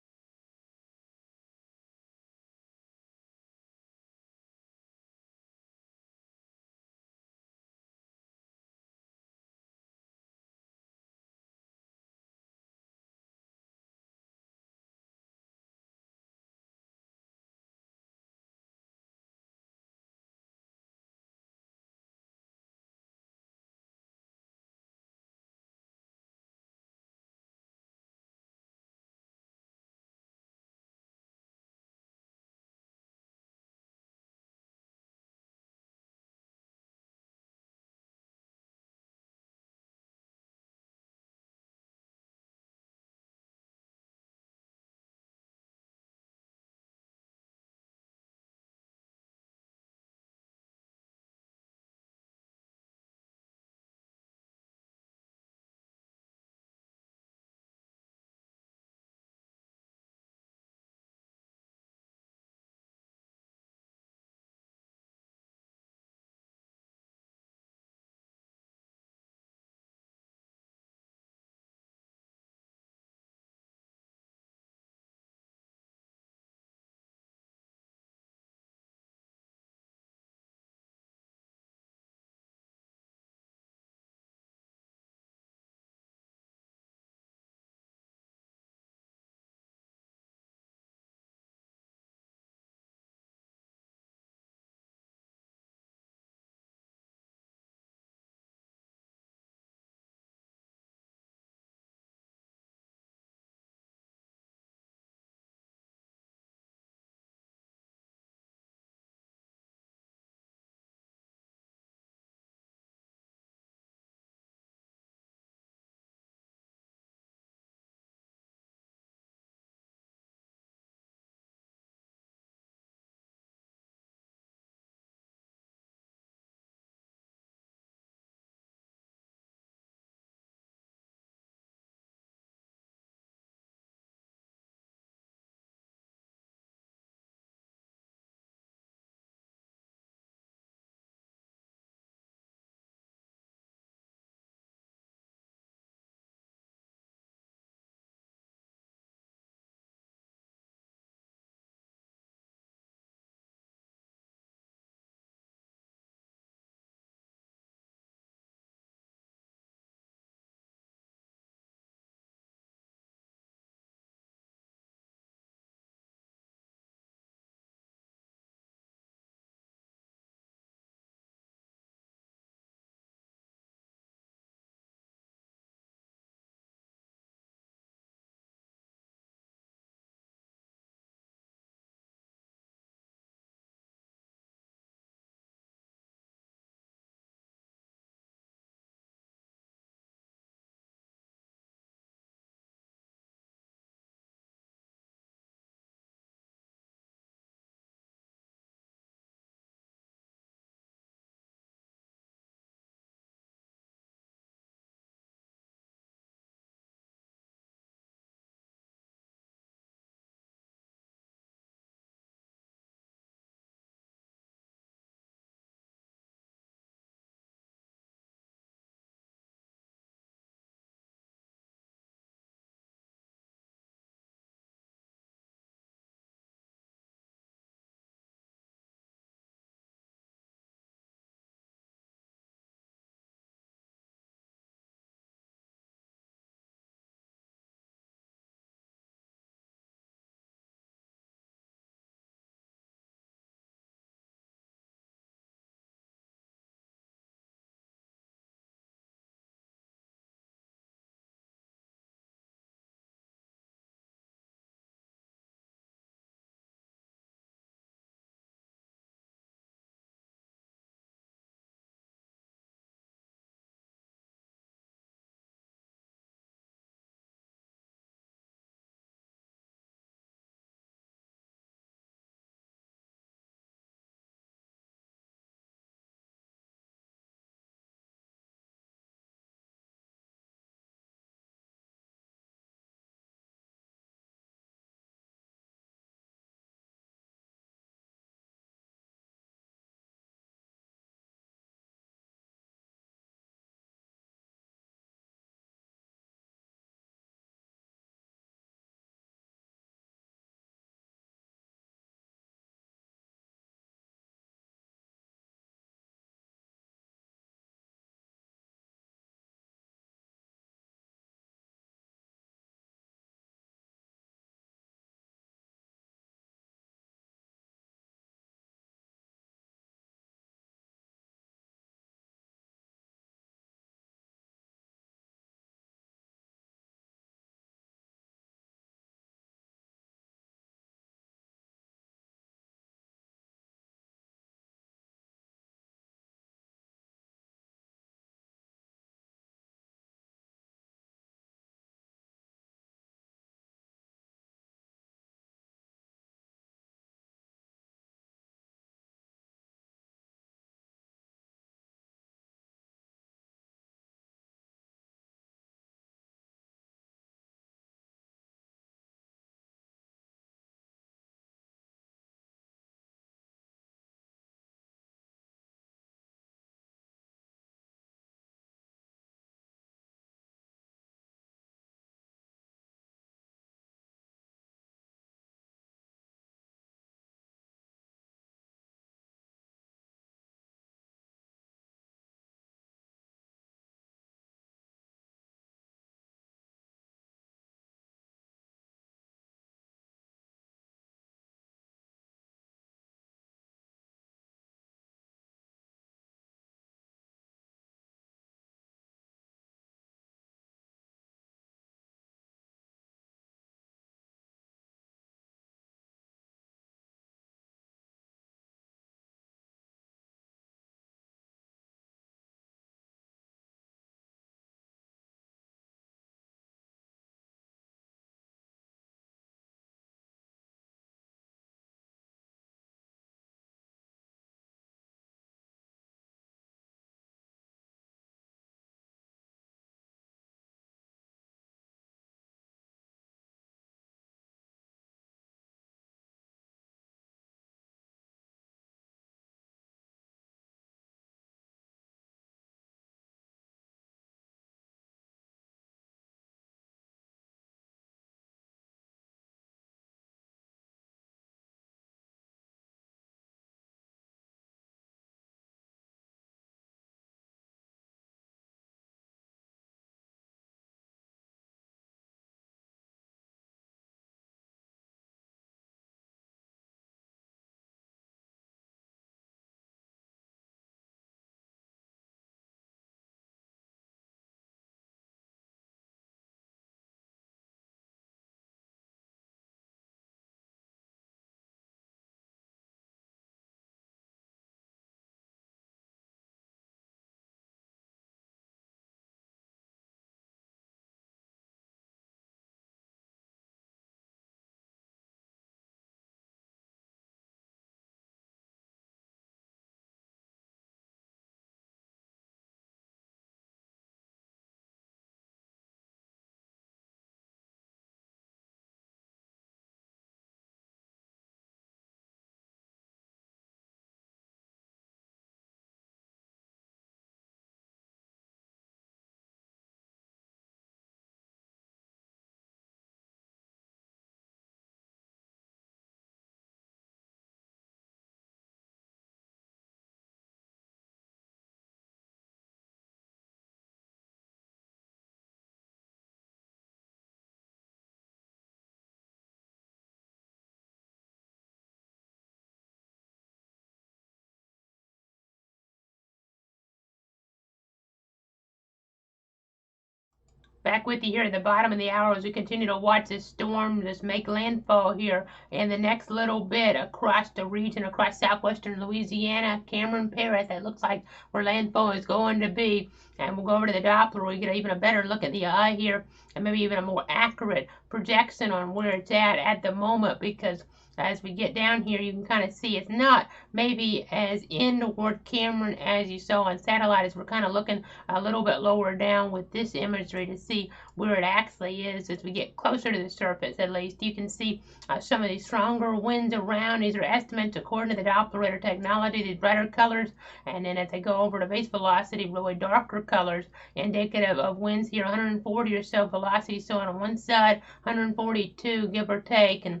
Back with you here at the bottom of the hour as we continue to watch this storm just make landfall here in the next little bit across the region, across southwestern Louisiana, Cameron, Paris. That looks like where landfall is going to be. And we'll go over to the Doppler where you get even a better look at the eye here and maybe even a more accurate projection on where it's at the moment, because as we get down here, you can kind of see it's not maybe as in toward Cameron as you saw on satellite, as we're kind of looking a little bit lower down with this imagery to see where it actually is as we get closer to the surface. At least you can see some of these stronger winds around. These are estimates according to the Doppler Radar technology, these brighter colors, and then as they go over to base velocity, really darker colors, indicative of winds here, 140 or so velocity. So on one side, 142 give or take, and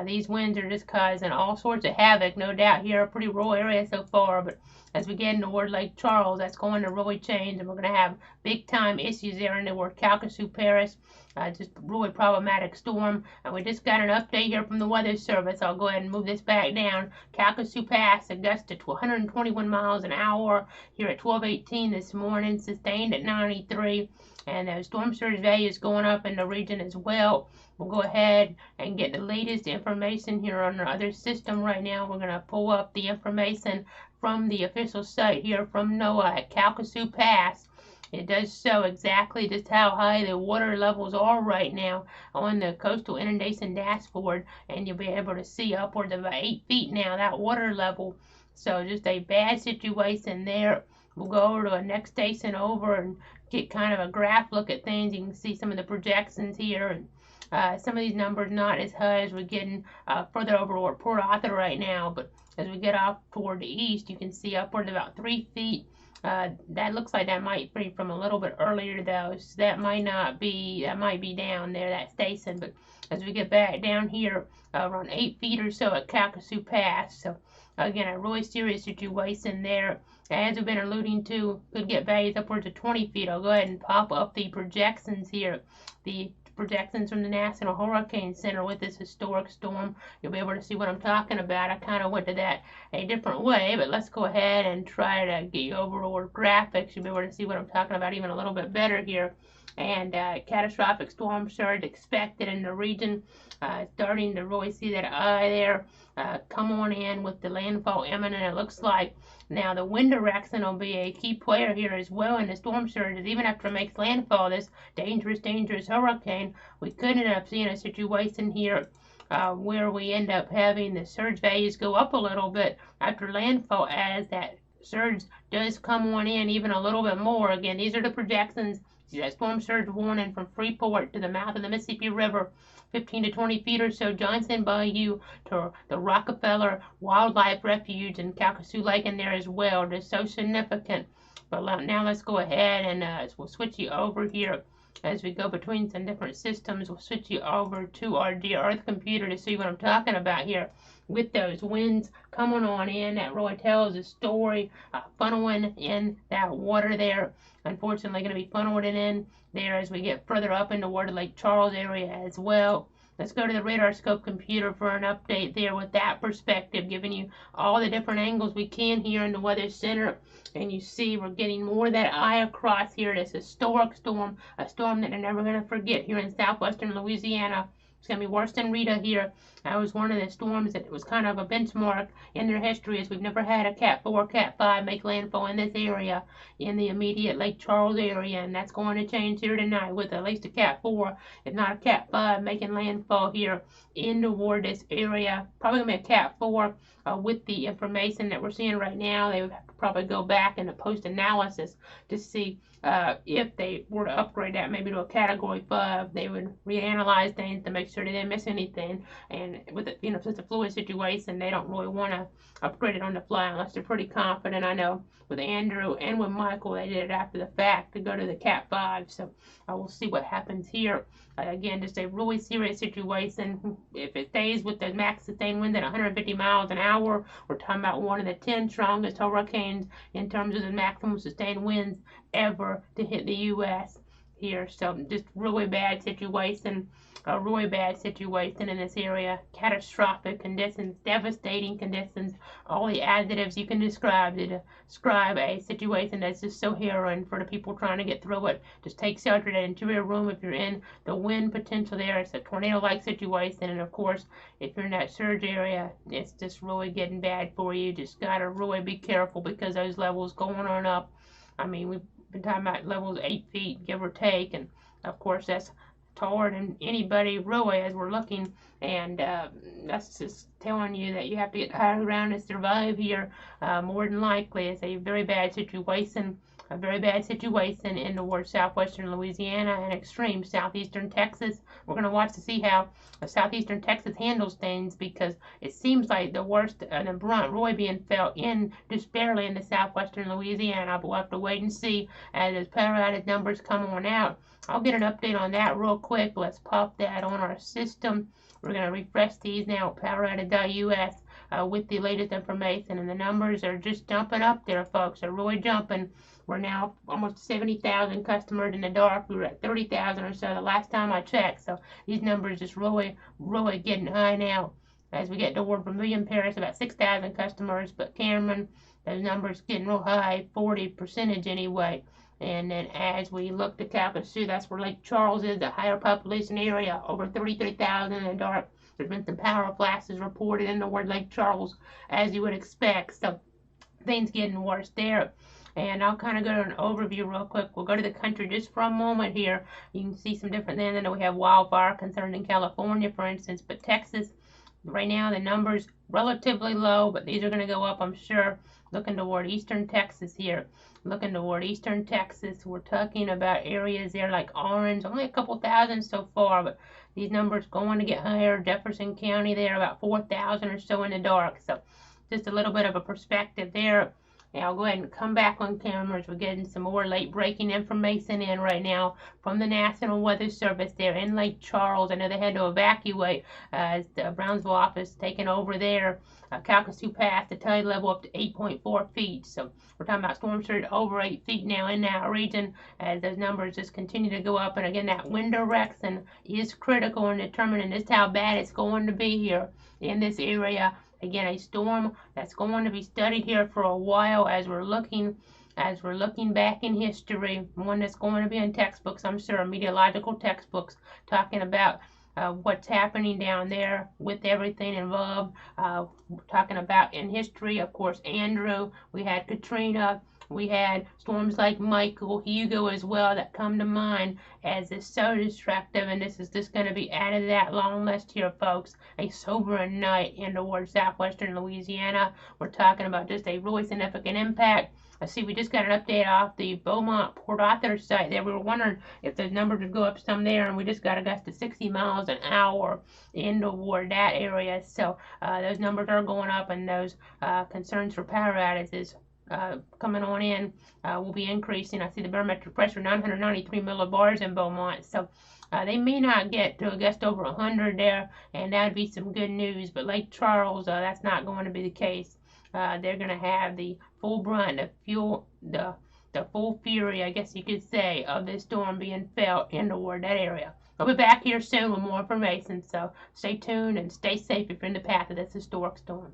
these winds are just causing all sorts of havoc, no doubt, here, a pretty rural area so far, but as we get into toward Lake Charles, that's going to really change, and we're going to have big-time issues there in the word Calcasieu, Paris. Just a really problematic storm, and we just got an update here from the Weather Service. I'll go ahead and move this back down. Calcasieu Pass, a gust to 121 miles an hour here at 12:18 this morning, sustained at 93, and the storm surge values going up in the region as well. We'll go ahead and get the latest information here on our other system right now. We're going to pull up the information from the official site here from NOAA at Calcasieu Pass. It does show exactly just how high the water levels are right now on the coastal inundation dashboard, and you'll be able to see upwards of about 8 feet now, that water level. So just a bad situation there. We'll go over to a next station over and get kind of a graph look at things. You can see some of the projections here, and some of these numbers not as high as we're getting further over toward Port Arthur right now, but as we get off toward the east, you can see upward about 3 feet. That looks like that might be from a little bit earlier though, so that might not be, that might be down there, that station, but as we get back down here, around 8 feet or so at Calcasieu Pass. So again, a really serious situation there. As we've been alluding to, could get values upwards of 20 feet. I'll go ahead and pop up the projections here. The projections from the National Hurricane Center with this historic storm. You'll be able to see what I'm talking about. I kind of went to that a different way, but let's go ahead and try to get you over to our graphics. You'll be able to see what I'm talking about even a little bit better here. And catastrophic storm surge expected in the region. Starting to really see that eye there come on in with the landfall imminent, it looks like. Now the wind direction will be a key player here as well in the storm surges. Even after it makes landfall, this dangerous hurricane, we could end up seeing a situation here where we end up having the surge values go up a little bit after landfall as that surge does come on in even a little bit more. Again, these are the projections. See that storm surge warning from Freeport to the mouth of the Mississippi River, 15 to 20 feet or so, Johnson Bayou to the Rockefeller Wildlife Refuge and Calcasieu Lake in there as well. Just so significant. But now let's go ahead and we'll switch you over here as we go between some different systems. We'll switch you over to our dear Earth computer to see what I'm talking about here. With those winds coming on in, that really tells a story, funneling in that water there. Unfortunately, going to be funneling in there as we get further up into the Lake Charles area as well. Let's go to the radar scope computer for an update there with that perspective, giving you all the different angles we can here in the Weather Center. And you see we're getting more of that eye across here. This historic storm, a storm that they're never going to forget here in southwestern Louisiana. It's going to be worse than Rita here. That was one of the storms that was kind of a benchmark in their history, as we've never had a Cat 4, Cat 5 make landfall in this area, in the immediate Lake Charles area, and that's going to change here tonight with at least a Cat 4, if not a Cat 5, making landfall here in toward this area. Probably going to be a Cat 4 with the information that we're seeing right now. They would have to probably go back in the post-analysis to see if they were to upgrade that maybe to a Category 5. They would reanalyze things to make sure they didn't miss anything. And with it, such a fluid situation, they don't really want to upgrade it on the fly unless they're pretty confident. I know with Andrew and with Michael, they did it after the fact to go to the Cat 5. So we'll see what happens here. Again, just a really serious situation. If it stays with the max sustained wind at 150 miles an hour, we're talking about one of the 10 strongest hurricanes in terms of the maximum sustained winds ever to hit the U.S. here. So just really bad situation, a really bad situation in this area. Catastrophic conditions, devastating conditions, all the adjectives you can describe to describe a situation that's just so harrowing for the people trying to get through it. Just take shelter in an interior room if you're in the wind potential there. It's a tornado-like situation, and of course, if you're in that surge area, it's just really getting bad for you. Just gotta really be careful because those levels going on up. I mean, we've been talking about levels 8 feet, give or take, and of course that's taller than anybody really as we're looking, and that's just telling you that you have to get higher ground to survive here. More than likely, it's a very bad situation. A very bad situation in towards southwestern Louisiana and extreme southeastern Texas. We're going to watch to see how southeastern Texas handles things because it seems like the worst and the brunt really being felt in just barely into southwestern Louisiana. But we'll have to wait and see as those power outage numbers come on out. I'll get an update on that real quick. Let's pop that on our system. We're going to refresh these now at poweroutage.us with the latest information, and the numbers are just jumping up there, folks. They're really jumping. We're now almost 70,000 customers in the dark. We were at 30,000 or so the last time I checked. So these numbers just really, really getting high now. As we get toward Vermilion Parish, about 6,000 customers, but Cameron, those numbers getting real high, 40% anyway. And then as we look to Calcasieu, that's where Lake Charles is, a higher population area, over 33,000 in the dark. There's been some power flashes reported in the word Lake Charles, as you would expect. So things getting worse there. And I'll kind of go to an overview real quick. We'll go to the country just for a moment here. You can see some different things. I know we have wildfire concerns in California, for instance, but Texas, right now the numbers relatively low, but these are going to go up, I'm sure. Looking toward eastern Texas here. Looking toward eastern Texas, we're talking about areas there like Orange, only a couple thousand so far, but these numbers going to get higher. Jefferson County there, about 4,000 or so in the dark. So just a little bit of a perspective there. Now I'll go ahead and come back on cameras. We're getting some more late breaking information in right now from the National Weather Service there in Lake Charles. I know they had to evacuate as the Brownsville office taken over there. Calcasieu Pass, the tide level up to 8.4 feet. So we're talking about storm surge over 8 feet now in that region as those numbers just continue to go up. And again, that wind direction is critical in determining just how bad it's going to be here in this area. Again, a storm that's going to be studied here for a while as we're looking back in history, one that's going to be in textbooks, I'm sure, meteorological textbooks, talking about what's happening down there with everything involved. Talking about in history, of course, Andrew, we had Katrina, we had storms like Michael, Hugo as well that come to mind as is so destructive, and this is just going to be added to that long list here, folks. A sobering night in towards southwestern Louisiana. We're talking about just a really significant impact. I see we just got an update off the Beaumont Port Arthur site there. We were wondering if those numbers would go up some there, and we just got a gust of 60 miles an hour in toward that area. So those numbers are going up, and those concerns for power outages coming on in will be increasing. I see the barometric pressure 993 millibars in Beaumont. So they may not get to a gust over 100 there, and that would be some good news. But Lake Charles, that's not going to be the case. They're going to have the full brunt, the full fury, I guess you could say, of this storm being felt in toward that area. I'll be back here soon with more information, so stay tuned and stay safe if you're in the path of this historic storm.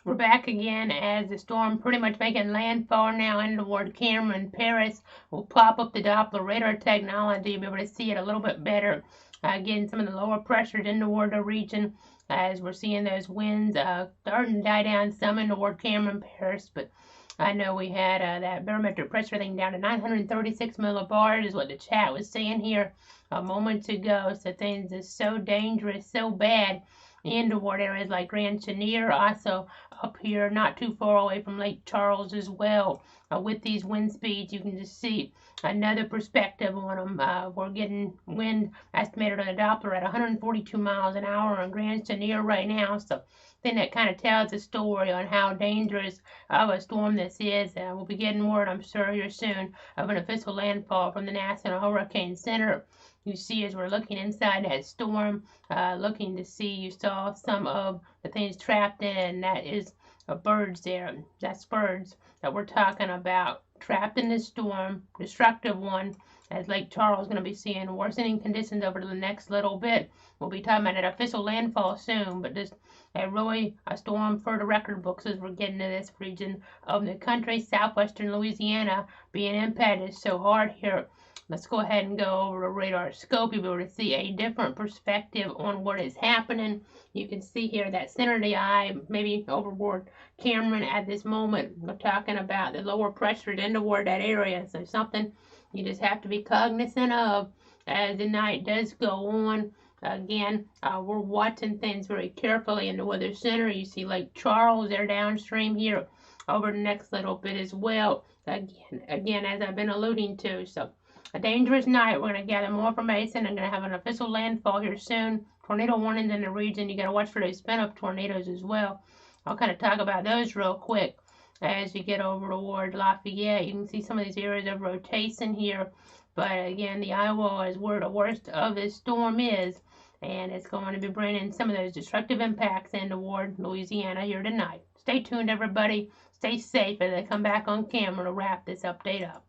We're back again as the storm pretty much making landfall now in toward Cameron, Paris. We'll pop up the Doppler Radar technology, be able to see it a little bit better. Getting some of the lower pressures in toward the region as we're seeing those winds starting to die down some in toward Cameron, Paris. But I know we had that barometric pressure thing down to 936 millibars is what the chat was saying here moments ago. So things are so dangerous, so bad in toward areas like Grand Chenier, also up here not too far away from Lake Charles as well. With these wind speeds, you can just see another perspective on them. We're getting wind estimated on the Doppler at 142 miles an hour on Grand Chenier right now. So I think that kind of tells a story on how dangerous of a storm this is. We'll be getting word, I'm sure, here soon of an official landfall from the National Hurricane Center. You see, as we're looking inside that storm, looking to see, you saw some of the things trapped in. That is birds there. That's birds that we're talking about. Trapped in this storm, destructive one, as Lake Charles is going to be seeing worsening conditions over the next little bit. We'll be talking about an official landfall soon, but just really a storm for the record books as we're getting to this region of the country. Southwestern Louisiana being impacted so hard here. Let's go ahead and go over the radar scope. You'll be able to see a different perspective on what is happening. You can see here that center of the eye, maybe overboard Cameron at this moment. We're talking about the lower pressure in toward that area. So something you just have to be cognizant of as the night does go on. Again, we're watching things very carefully in the weather center. You see Lake Charles there downstream here over the next little bit as well. Again, as I've been alluding to. So a dangerous night. We're going to gather more information. I'm going to have an official landfall here soon. Tornado warnings in the region. You got to watch for those spin up tornadoes as well. I'll kind of talk about those real quick as you get over toward Lafayette. You can see some of these areas of rotation here. But again, the Iowa is where the worst of this storm is. And it's going to be bringing some of those destructive impacts in toward Louisiana here tonight. Stay tuned, everybody. Stay safe as I come back on camera to wrap this update up.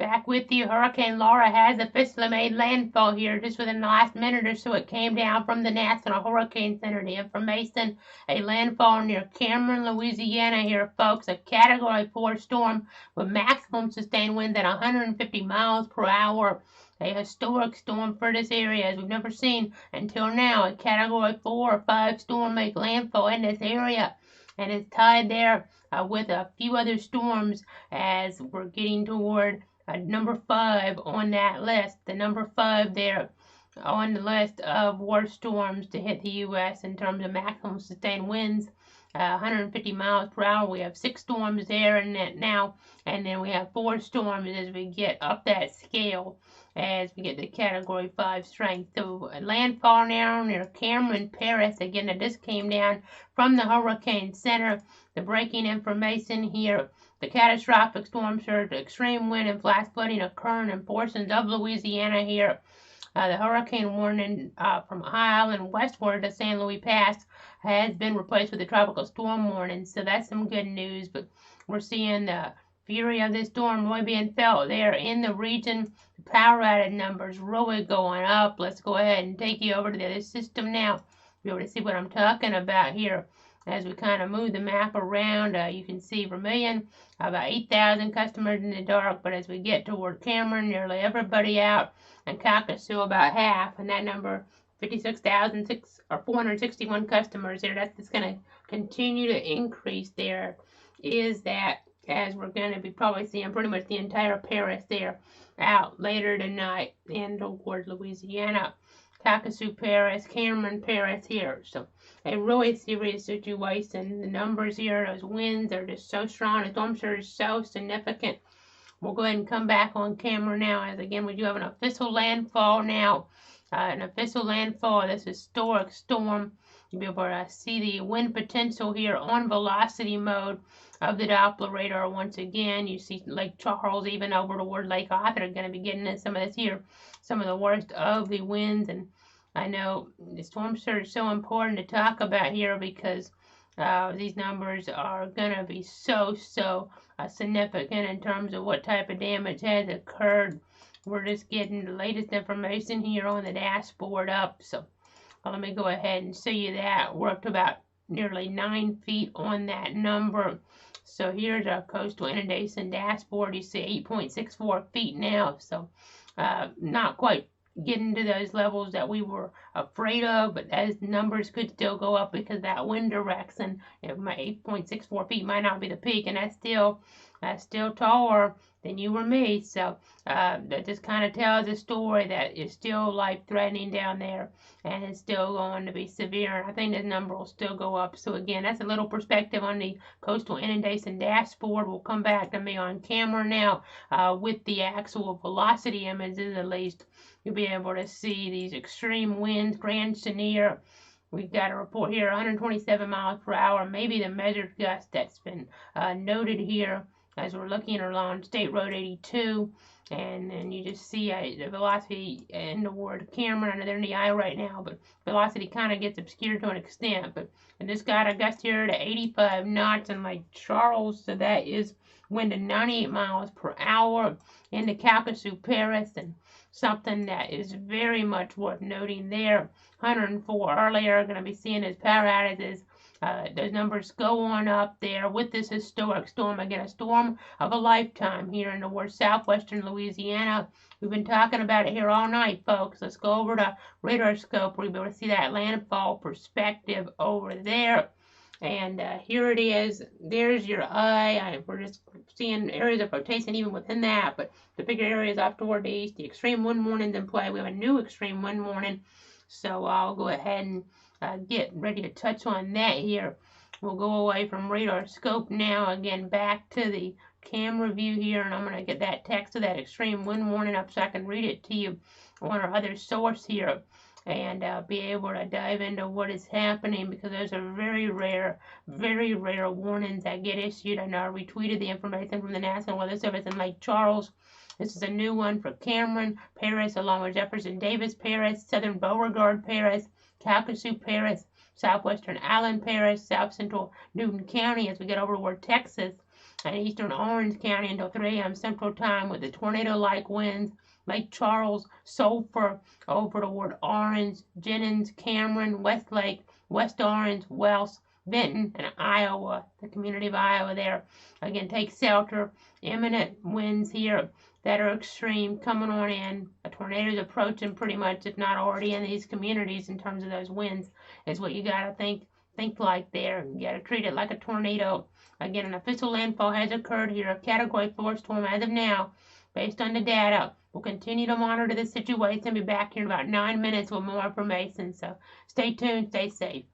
Back with you. Hurricane Laura has officially made landfall here just within the last minute or so. It came down from the National Hurricane Center. The information, a landfall near Cameron, Louisiana here, folks. A Category 4 storm with maximum sustained winds at 150 miles per hour. A historic storm for this area, as we've never seen until now. A Category 4 or 5 storm make landfall in this area, and it's tied there with a few other storms as we're getting toward number 5 on that list. The number 5 there on the list of worst storms to hit the U.S. in terms of maximum sustained winds, 150 miles per hour. We have 6 storms there in that now, and then we have 4 storms as we get up that scale, as we get the Category 5 strength. So landfall now near Cameron, Paris. Again, this came down from the Hurricane Center. The breaking information here: the catastrophic storm surge, extreme wind and flash flooding occurring in portions of Louisiana here. The hurricane warning from High Island westward to San Luis Pass has been replaced with a tropical storm warning. So that's some good news. But we're seeing the fury of this storm really being felt there in the region. The power outage numbers really going up. Let's go ahead and take you over to the other system now. You'll be able to see what I'm talking about here. As we kind of move the map around, you can see Vermilion, about 8,000 customers in the dark, but as we get toward Cameron, nearly everybody out, and Calcasieu about half, and that number, 56,461 customers there. That's just going to continue to increase there, is that, as we're going to be probably seeing pretty much the entire Paris there out later tonight in toward Louisiana. Calcasieu, Paris, Cameron, Paris here. So a really serious situation. The numbers here, those winds are just so strong. The storm surge is so significant. We'll go ahead and come back on camera now, as again we do have an official landfall now. An official landfall of this historic storm. You'll be able to see the wind potential here on velocity mode of the Doppler radar once again. You see Lake Charles, even over toward Lake Arthur, are going to be getting in some of this here, some of the worst of the winds. And I know the storm surge is so important to talk about here because these numbers are going to be so significant in terms of what type of damage has occurred. We're just getting the latest information here on the dashboard up. So let me go ahead and show you that. We're up to about nearly 9 feet on that number. So here's our coastal inundation dashboard. You see 8.64 feet now. So not quite getting to those levels that we were afraid of, but as numbers could still go up because that wind direction, my 8.64 feet might not be the peak, and that's still taller than you or me. So that just kind of tells a story that it's still life-threatening down there, and it's still going to be severe. And I think this number will still go up. So again, that's a little perspective on the coastal inundation dashboard. We'll come back to me on camera now with the actual velocity images. At least you'll be able to see these extreme winds. Grand Chenier, we've got a report here, 127 miles per hour, maybe the measured gust that's been noted here as we're looking along State Road 82. And then you just see the velocity in the word Cameron. I know they're in the eye right now, but velocity kind of gets obscured to an extent. But and this got a gust here to 85 knots in Lake Charles, so that is wind to 98 miles per hour into Calcasieu, Paris, and something that is very much worth noting there. 104 earlier, going to be seeing as power outages. Those numbers go on up there with this historic storm. Again, a storm of a lifetime here in the southwestern Louisiana. We've been talking about it here all night, folks. Let's go over to radar scope. We'll be able to see that landfall perspective over there. And here it is. There's your eye. We're just seeing areas of rotation even within that, but the bigger areas off toward the east. The extreme wind warning's in play. We have a new extreme wind warning. So I'll go ahead and get ready to touch on that here. We'll go away from radar scope now, again back to the camera view here, and I'm going to get that text of that extreme wind warning up so I can read it to you on our other source here and be able to dive into what is happening, because those are very rare warnings that get issued. I know I retweeted the information from the National Weather Service in Lake Charles. This is a new one for Cameron, Paris, along with Jefferson Davis, Paris, Southern Beauregard, Paris, Calcasieu, Paris, southwestern Allen, Paris, south central Newton County as we get over toward Texas. and eastern Orange County until 3 a.m. Central Time with the tornado-like winds. Lake Charles, Sulphur, over toward Orange, Jennings, Cameron, Westlake, West Orange, Wells, Benton, and Iowa, the community of Iowa there. Again, take shelter. Imminent winds here that are extreme coming on in. A tornado is approaching pretty much, if not already in these communities in terms of those winds, is what you got to think like there. You got to treat it like a tornado. Again, an official landfall has occurred here, a Category 4 storm as of now, based on the data. We'll continue to monitor the situation. Be back here in about 9 minutes with more information. So stay tuned, stay safe.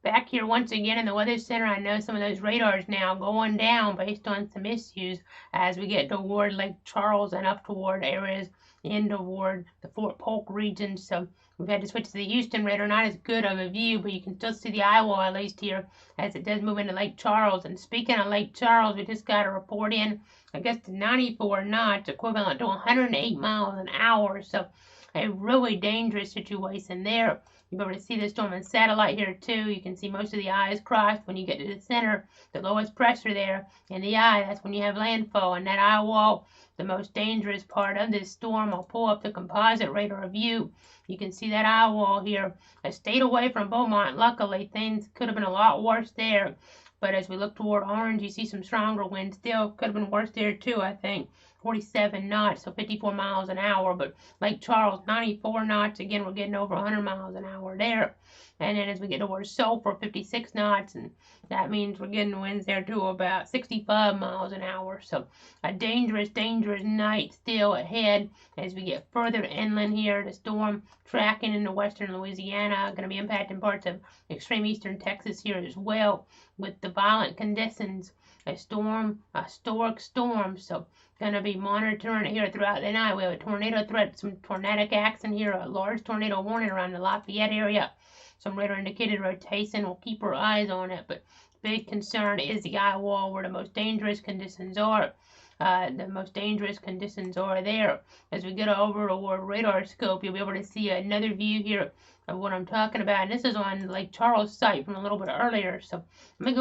Back here once again in the Weather Center, I know some of those radars now going down based on some issues as we get toward Lake Charles and up toward areas in toward the Fort Polk region. So we've had to switch to the Houston radar. Not as good of a view, but you can still see the eye wall at least here as it does move into Lake Charles. And speaking of Lake Charles, we just got a report in, I guess, to 94 knots, equivalent to 108 miles an hour. So a really dangerous situation there. You'll be able to see the storm on satellite here too. You can see most of the eyes crossed when you get to the center, the lowest pressure there in the eye. That's when you have landfall. And that eye wall, the most dangerous part of this storm. I'll pull up the composite radar view. You can see that eye wall here. I stayed away from Beaumont. Luckily, things could have been a lot worse there. But as we look toward Orange, you see some stronger winds still. Could have been worse there too, I think. 47 knots, so 54 miles an hour. But Lake Charles, 94 knots. Again, we're getting over 100 miles an hour there. And then as we get towards Sulphur, 56 knots, and that means we're getting winds there too about 65 miles an hour. So a dangerous, dangerous night still ahead as we get further inland here. The storm tracking into western Louisiana, going to be impacting parts of extreme eastern Texas here as well with the violent conditions. A storm, a historic storm. So going to be monitoring it here throughout the night. We have a tornado threat, some tornadic action here, a large tornado warning around the Lafayette area. Some radar indicated rotation. We'll keep our eyes on it, but big concern is the eye wall where the most dangerous conditions are. The most dangerous conditions are there. As we get over toward radar scope, you'll be able to see another view here of what I'm talking about. And this is on Lake Charles site from a little bit earlier. So let me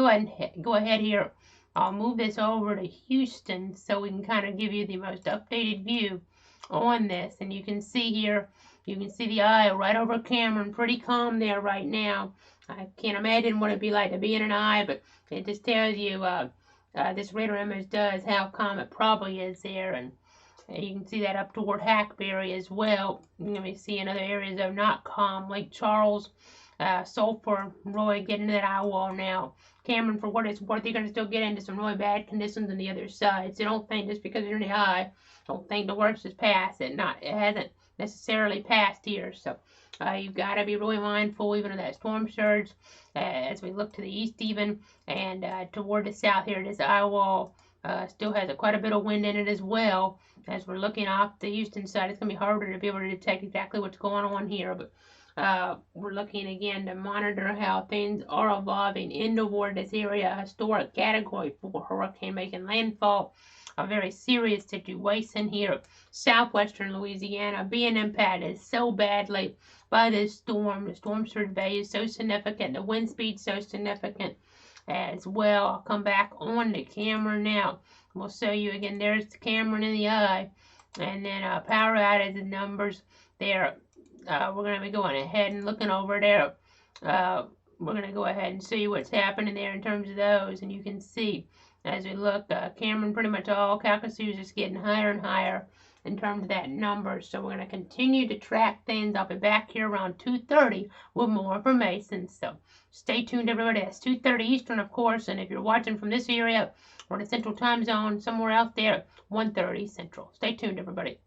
go ahead here. I'll move this over to Houston so we can kind of give you the most updated view on this. And you can see here, you can see the eye right over Cameron, pretty calm there right now. I can't imagine what it'd be like to be in an eye, but it just tells you this radar image does how calm it probably is there. And you can see that up toward Hackberry as well. Let me see in other areas though, not calm. Lake Charles, Sulphur, Roy getting to that eye wall now. Cameron, for what it's worth, you're going to still get into some really bad conditions on the other side. So don't think just because you're in the eye, don't think the worst is past. It hasn't necessarily passed here. So you've got to be really mindful even of that storm surge as we look to the east even and toward the south here. This eye wall still has quite a bit of wind in it as well. As we're looking off the Houston side, it's going to be harder to be able to detect exactly what's going on here. But we're looking again to monitor how things are evolving in toward this area. A historic category 4 hurricane making landfall. A very serious situation here. Southwestern Louisiana being impacted so badly by this storm. The storm surge value is so significant. The wind speed so significant as well. I'll come back on the camera now. We'll show you again. There's the Cameron in the eye. And then power outage numbers there. We're going to be going ahead and looking over there. We're going to go ahead and see what's happening there in terms of those. And you can see as we look, Cameron, pretty much all Calcasieu is just getting higher and higher in terms of that number. So we're going to continue to track things. I'll be back here around 2:30 with more information. So stay tuned, everybody. That's 2:30 Eastern, of course. And if you're watching from this area or the Central Time Zone, somewhere out there, 1:30 Central. Stay tuned, everybody.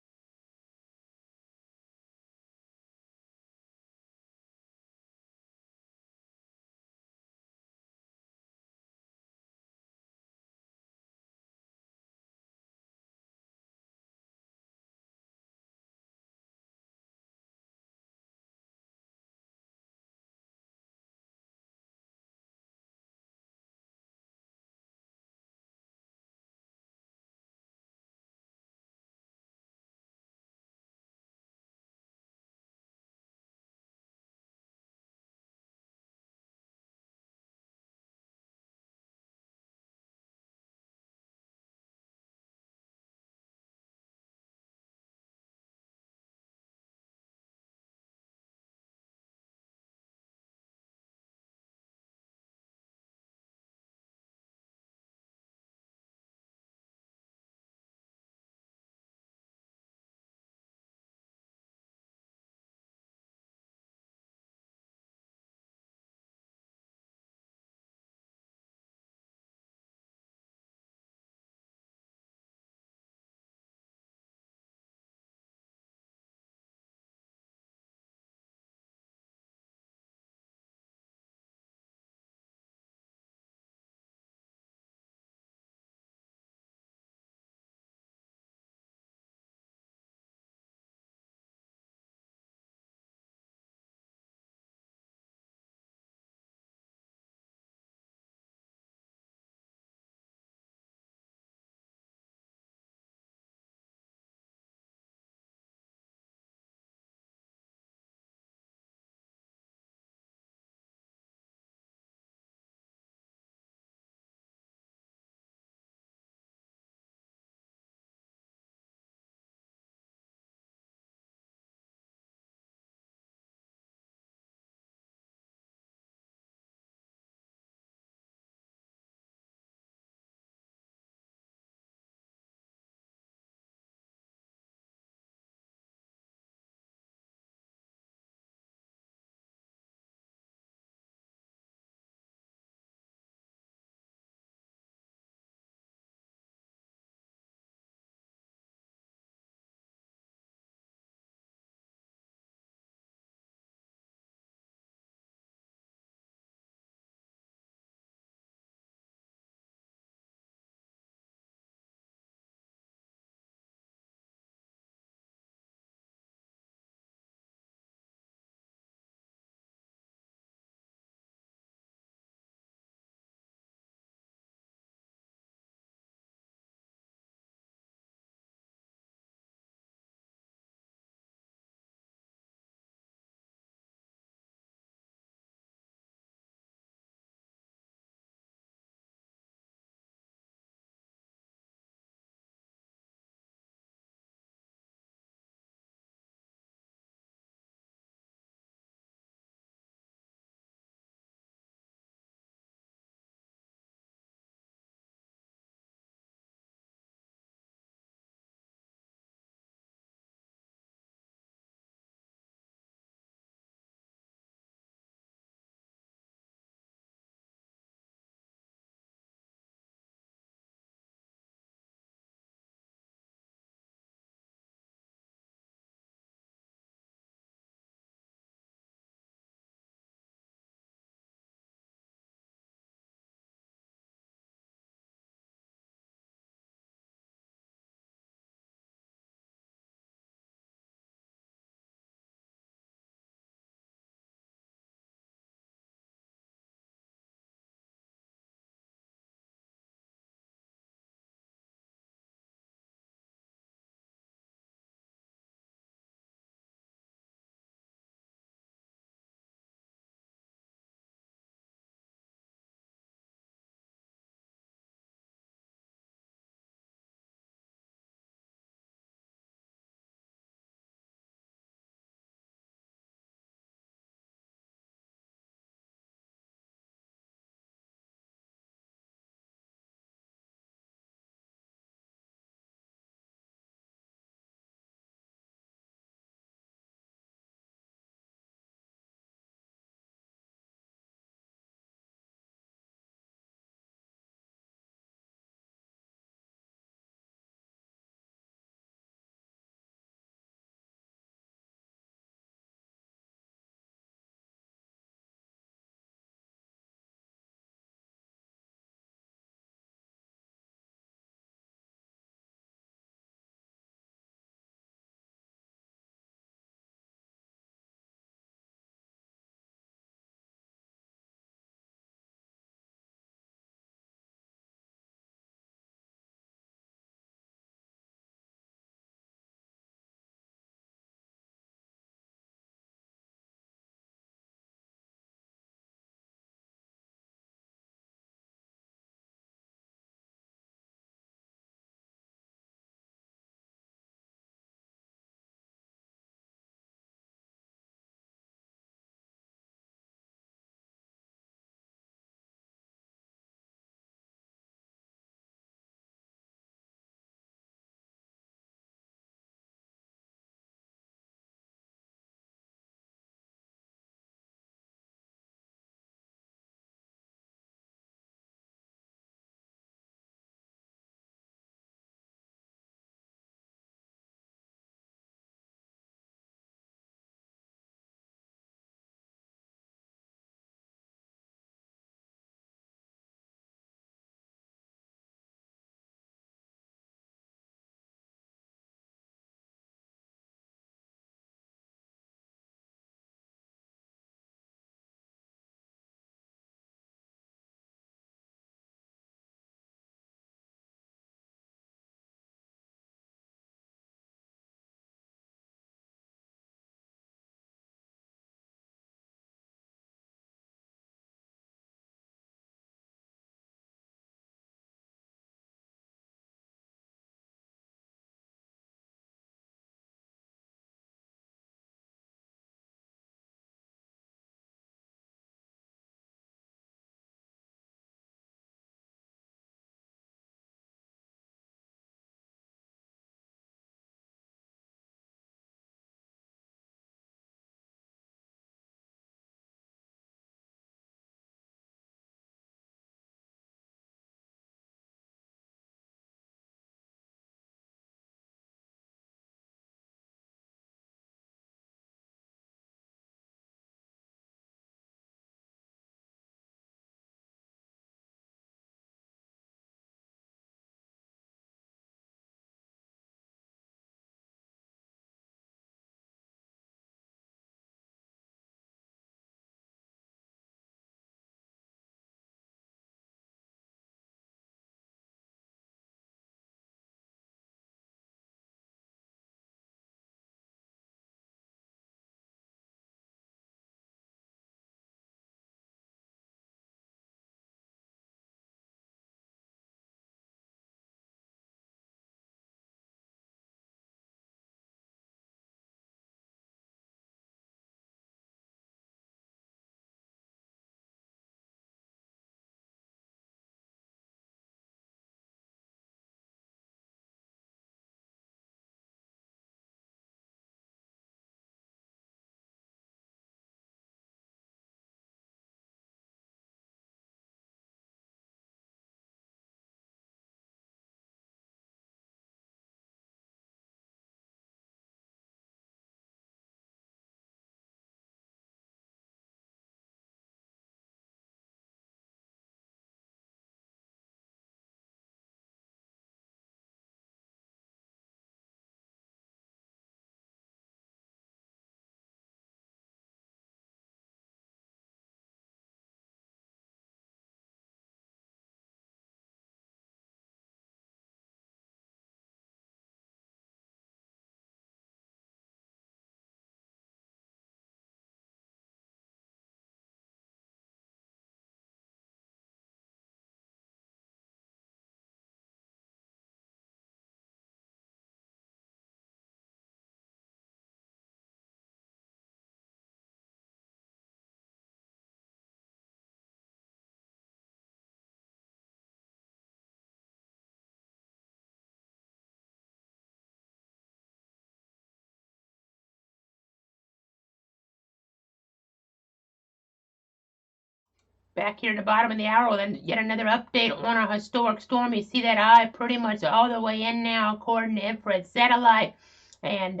back here at the bottom of the arrow, then yet another update on our historic storm. You see that eye pretty much all the way in now, according to infrared satellite. And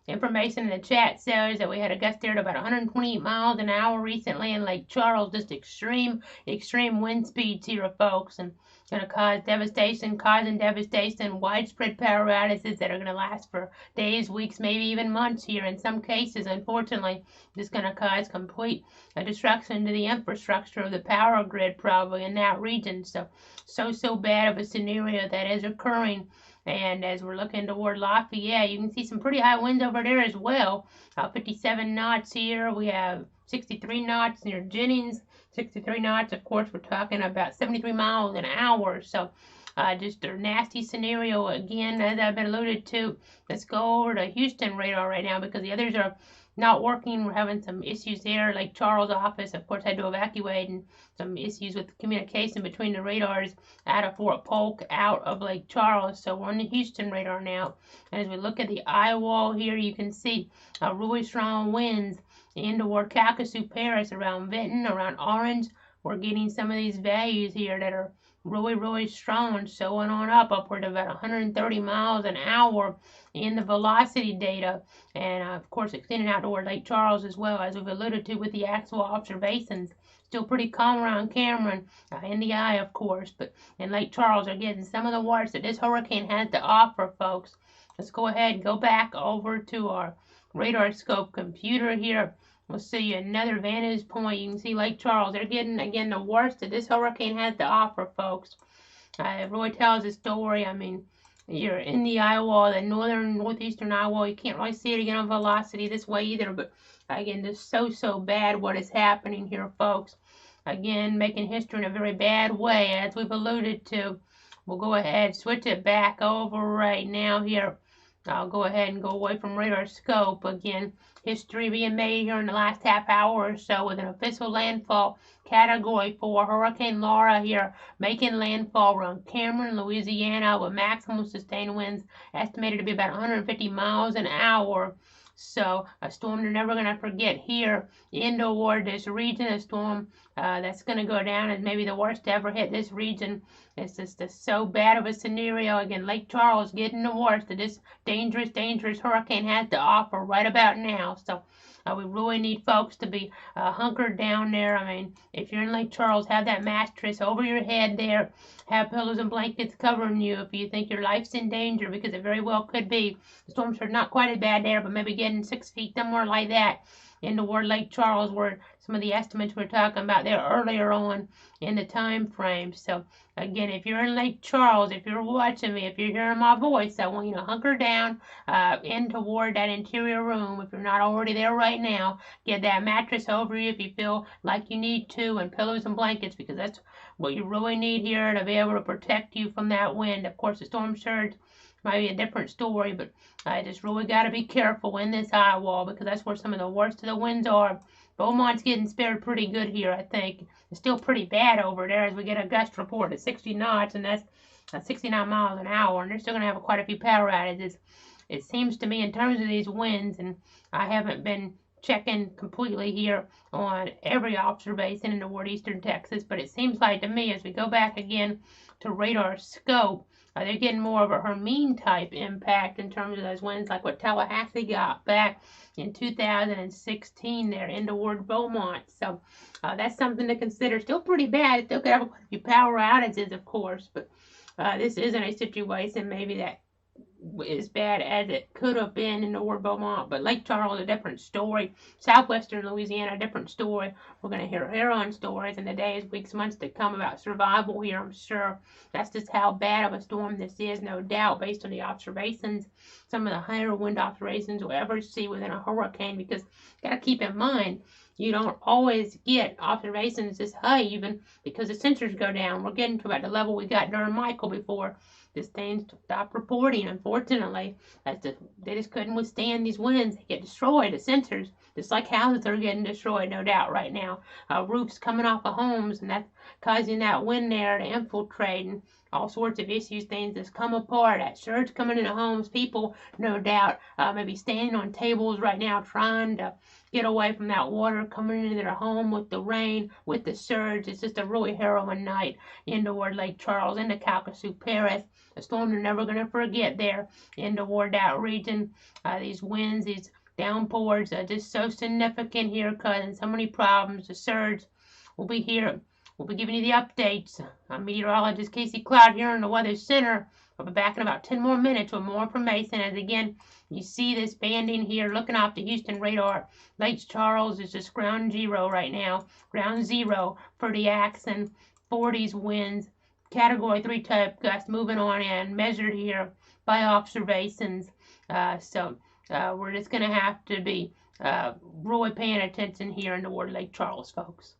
information in the chat says that we had a gust there at about 128 miles an hour recently in Lake Charles. Just extreme wind speeds here, folks, and going to cause causing devastation, widespread power outages that are going to last for days, weeks, maybe even months here. In some cases, unfortunately, just going to cause complete disruption to the infrastructure of the power grid probably in that region. So bad of a scenario that is occurring. And as we're looking toward Lafayette, you can see some pretty high winds over there as well. 57 knots here. We have 63 knots near Jennings. 63 knots, of course, we're talking about 73 miles an hour. So just a nasty scenario again, as I've been alluded to. Let's go over to Houston radar right now because the others are not working. We're having some issues there. Lake Charles office, of course, had to evacuate, and some issues with communication between the radars out of Fort Polk, out of Lake Charles. So we're on the Houston radar now. And as we look at the eye wall here, you can see really strong winds in toward Calcasieu Paris, around Vinton, around Orange. We're getting some of these values here that are really strong, showing on upward of about 130 miles an hour in the velocity data, and of course extending out toward Lake Charles as well, as we've alluded to with the actual observations. Still pretty calm around Cameron, in the eye, of course, but in Lake Charles are getting some of the worst that this hurricane has to offer, folks. Let's go ahead and go back over to our radar scope computer here. We'll see another vantage point. You can see Lake Charles. They're getting, again, the worst that this hurricane has to offer, folks. It really tells a story. I mean, you're in the eye wall, the northeastern eye wall. You can't really see it again on velocity this way either. But, again, just so bad what is happening here, folks. Again, making history in a very bad way, as we've alluded to. We'll go ahead, switch it back over right now here. I'll go ahead and go away from radar scope. Again, history being made here in the last half hour or so with an official landfall category 4 Hurricane Laura here making landfall around Cameron, Louisiana, with maximum sustained winds estimated to be about 150 miles an hour. So a storm they're never going to forget here in toward this region. A storm that's going to go down as maybe the worst to ever hit this region. It's just so bad of a scenario. Again, Lake Charles getting the worst that this dangerous hurricane has to offer right about now. So we really need folks to be hunkered down there. I mean, if you're in Lake Charles, have that mattress over your head there. Have pillows and blankets covering you if you think your life's in danger, because it very well could be. The storms are not quite as bad there, but maybe getting 6 feet, somewhere like that, in toward Lake Charles, where some of the estimates we're talking about there earlier on in the time frame. So again, if you're in Lake Charles, if you're watching me, if you're hearing my voice, I want you to hunker down in toward that interior room. If you're not already there right now, get that mattress over you if you feel like you need to, and pillows and blankets, because that's what you really need here to be able to protect you from that wind. Of course, the storm surge might be a different story, but I just really got to be careful in this eye wall, because that's where some of the worst of the winds are. Beaumont's getting spared pretty good here, I think. It's still pretty bad over there as we get a gust report at 60 knots, and that's 69 miles an hour, and they're still going to have quite a few power outages. It seems to me, in terms of these winds, and I haven't been checking completely here on every observation in northeastern Texas, but it seems like to me, as we go back again to radar scope, they're getting more of a Hermine type impact in terms of those winds, like what Tallahassee got back in 2016 there in toward Beaumont. So that's something to consider. Still pretty bad. Still could have a few power outages, of course, but this isn't a situation maybe that as bad as it could have been in toward Beaumont. But Lake Charles, a different story. Southwestern Louisiana, a different story. We're going to hear Huron stories in the days, weeks, months to come about survival here, I'm sure. That's just how bad of a storm this is, no doubt, based on the observations, some of the higher wind observations we'll ever see within a hurricane, because got to keep in mind, you don't always get observations this high, even because the sensors go down. We're getting to about the level we got during Michael before this thing stopped reporting, unfortunately. They just couldn't withstand these winds. They get destroyed, the sensors, just like houses are getting destroyed, no doubt, right now. Roofs coming off of homes, and that's causing that wind there to infiltrate, and all sorts of issues, things that's come apart. That surge coming into homes, people, no doubt, maybe standing on tables right now trying to get away from that water coming into their home with the rain, with the surge. It's just a really harrowing night in toward Lake Charles, in the Calcasieu Parish. A storm they're never going to forget there in toward that region. These winds, these downpours are just so significant here, causing so many problems. The surge will be here. We'll be giving you the updates. I'm meteorologist Casey Cloud here in the Weather Center. I'll be back in about 10 more minutes with more information. As again, you see this banding here looking off the Houston radar. Lake Charles is just ground zero right now. Ground zero for the Axon 40s winds. Category 3 type gusts moving on and measured here by observations. We're just going to have to be really paying attention here in the word Lake Charles, folks.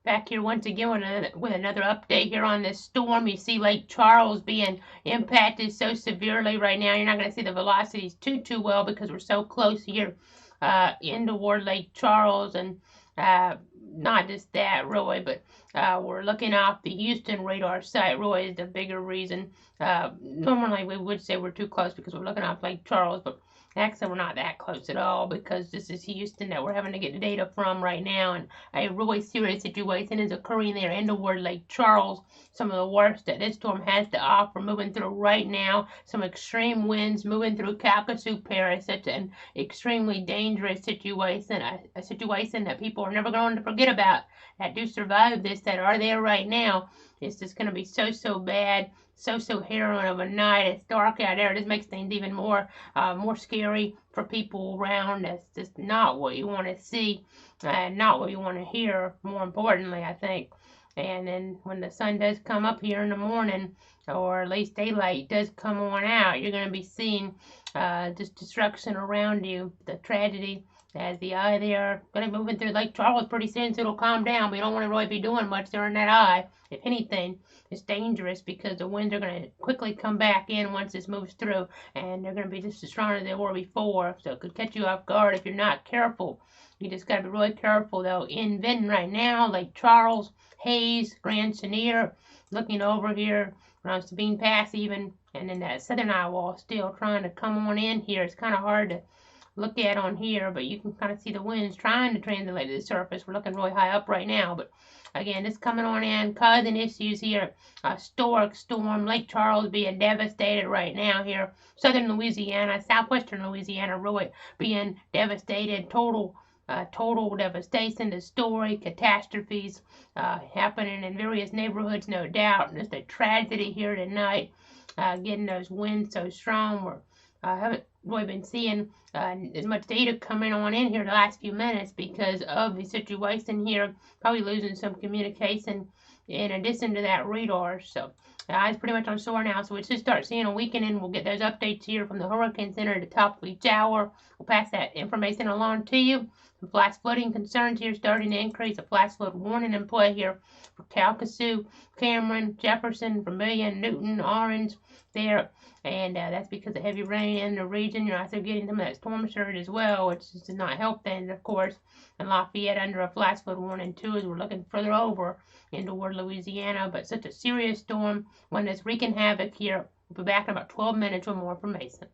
Back here once again with another update here on this storm. You see Lake Charles being impacted so severely right now. You're not going to see the velocities too well because we're so close here in toward Lake Charles, and not just that really, but we're looking off the Houston radar site really is the bigger reason. Normally we would say we're too close because we're looking off Lake Charles, but actually we're not that close at all because this is Houston that we're having to get the data from right now, and a really serious situation is occurring there in toward Lake Charles. Some of the worst that this storm has to offer moving through right now. Some extreme winds moving through Calcasieu Parish. Such an extremely dangerous situation, a situation that people are never going to forget about that do survive this, that are there right now. It's just going to be so bad, so harrowing of a night. It's dark out there. This makes things even more scary for people around. That's just not what you want to see, and not what you want to hear. More importantly, I think. And then when the sun does come up here in the morning, or at least daylight does come on out, you're going to be seeing just destruction around you, the tragedy. As the eye there, going to be moving through Lake Charles pretty soon, so it'll calm down. But you don't want to really be doing much during that eye. If anything, it's dangerous because the winds are going to quickly come back in once this moves through, and they're going to be just as strong as they were before. So it could catch you off guard if you're not careful. You just got to be really careful though. In Vinton right now, Lake Charles, Hayes, Grand Chenier, looking over here around Sabine Pass even, and then that southern eye wall still trying to come on in here. It's kind of hard to look at on here, but you can kind of see the winds trying to translate to the surface. We're looking really high up right now, but again, it's coming on in, causing issues here. A historic storm, Lake Charles being devastated right now here. Southern Louisiana, southwestern Louisiana really being devastated. Total devastation, the story, catastrophes happening in various neighborhoods, no doubt. And it's a tragedy here tonight, getting those winds so strong. We're haven't really been seeing as much data coming on in here the last few minutes because of the situation here. Probably losing some communication in addition to that radar. So the eye's pretty much on shore now. So we should start seeing a weakening. We'll get those updates here from the Hurricane Center at the top of each hour. We'll pass that information along to you. Some flash flooding concerns here starting to increase. A flash flood warning in play here for Calcasieu, Cameron, Jefferson, Vermilion, Newton, Orange there. And that's because of heavy rain in the region. You're also getting some of that storm surge as well, which does not help things, of course. And Lafayette under a flash flood warning too, as we're looking further over into toward Louisiana. But such a serious storm, one that's wreaking havoc here. We'll be back in about 12 minutes with more information.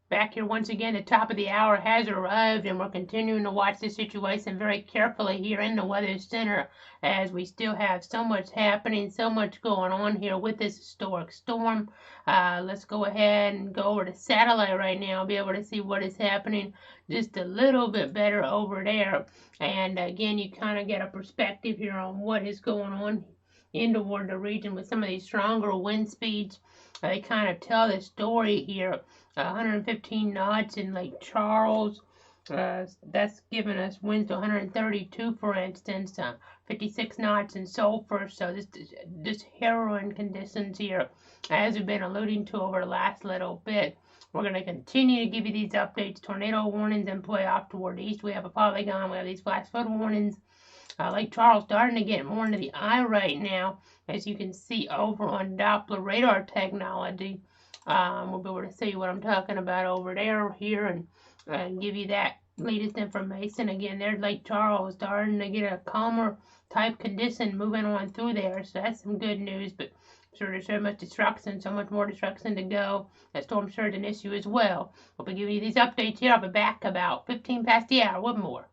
Back here once again, the top of the hour has arrived, and we're continuing to watch the situation very carefully here in the Weather Center as we still have so much happening, so much going on here with this historic storm. Let's go ahead and go over to satellite right now, be able to see what is happening just a little bit better over there. And again, you kind of get a perspective here on what is going on in toward the region with some of these stronger wind speeds. They kind of tell the story here. 115 knots in Lake Charles. That's giving us winds to 132, for instance. 56 knots in Sulphur. So this harrowing conditions here, as we've been alluding to over the last little bit. We're going to continue to give you these updates. Tornado warnings in play off toward the east. We have a polygon. We have these flash flood warnings. Lake Charles starting to get more into the eye right now, as you can see over on Doppler Radar technology. We'll be able to see what I'm talking about over there here and give you that latest information. Again, there's Lake Charles starting to get a calmer type condition moving on through there. So that's some good news, but sure there's so much destruction, so much more destruction to go. That storm surge an issue as well. We'll be giving you these updates here. I'll be back about 15 past the hour with more.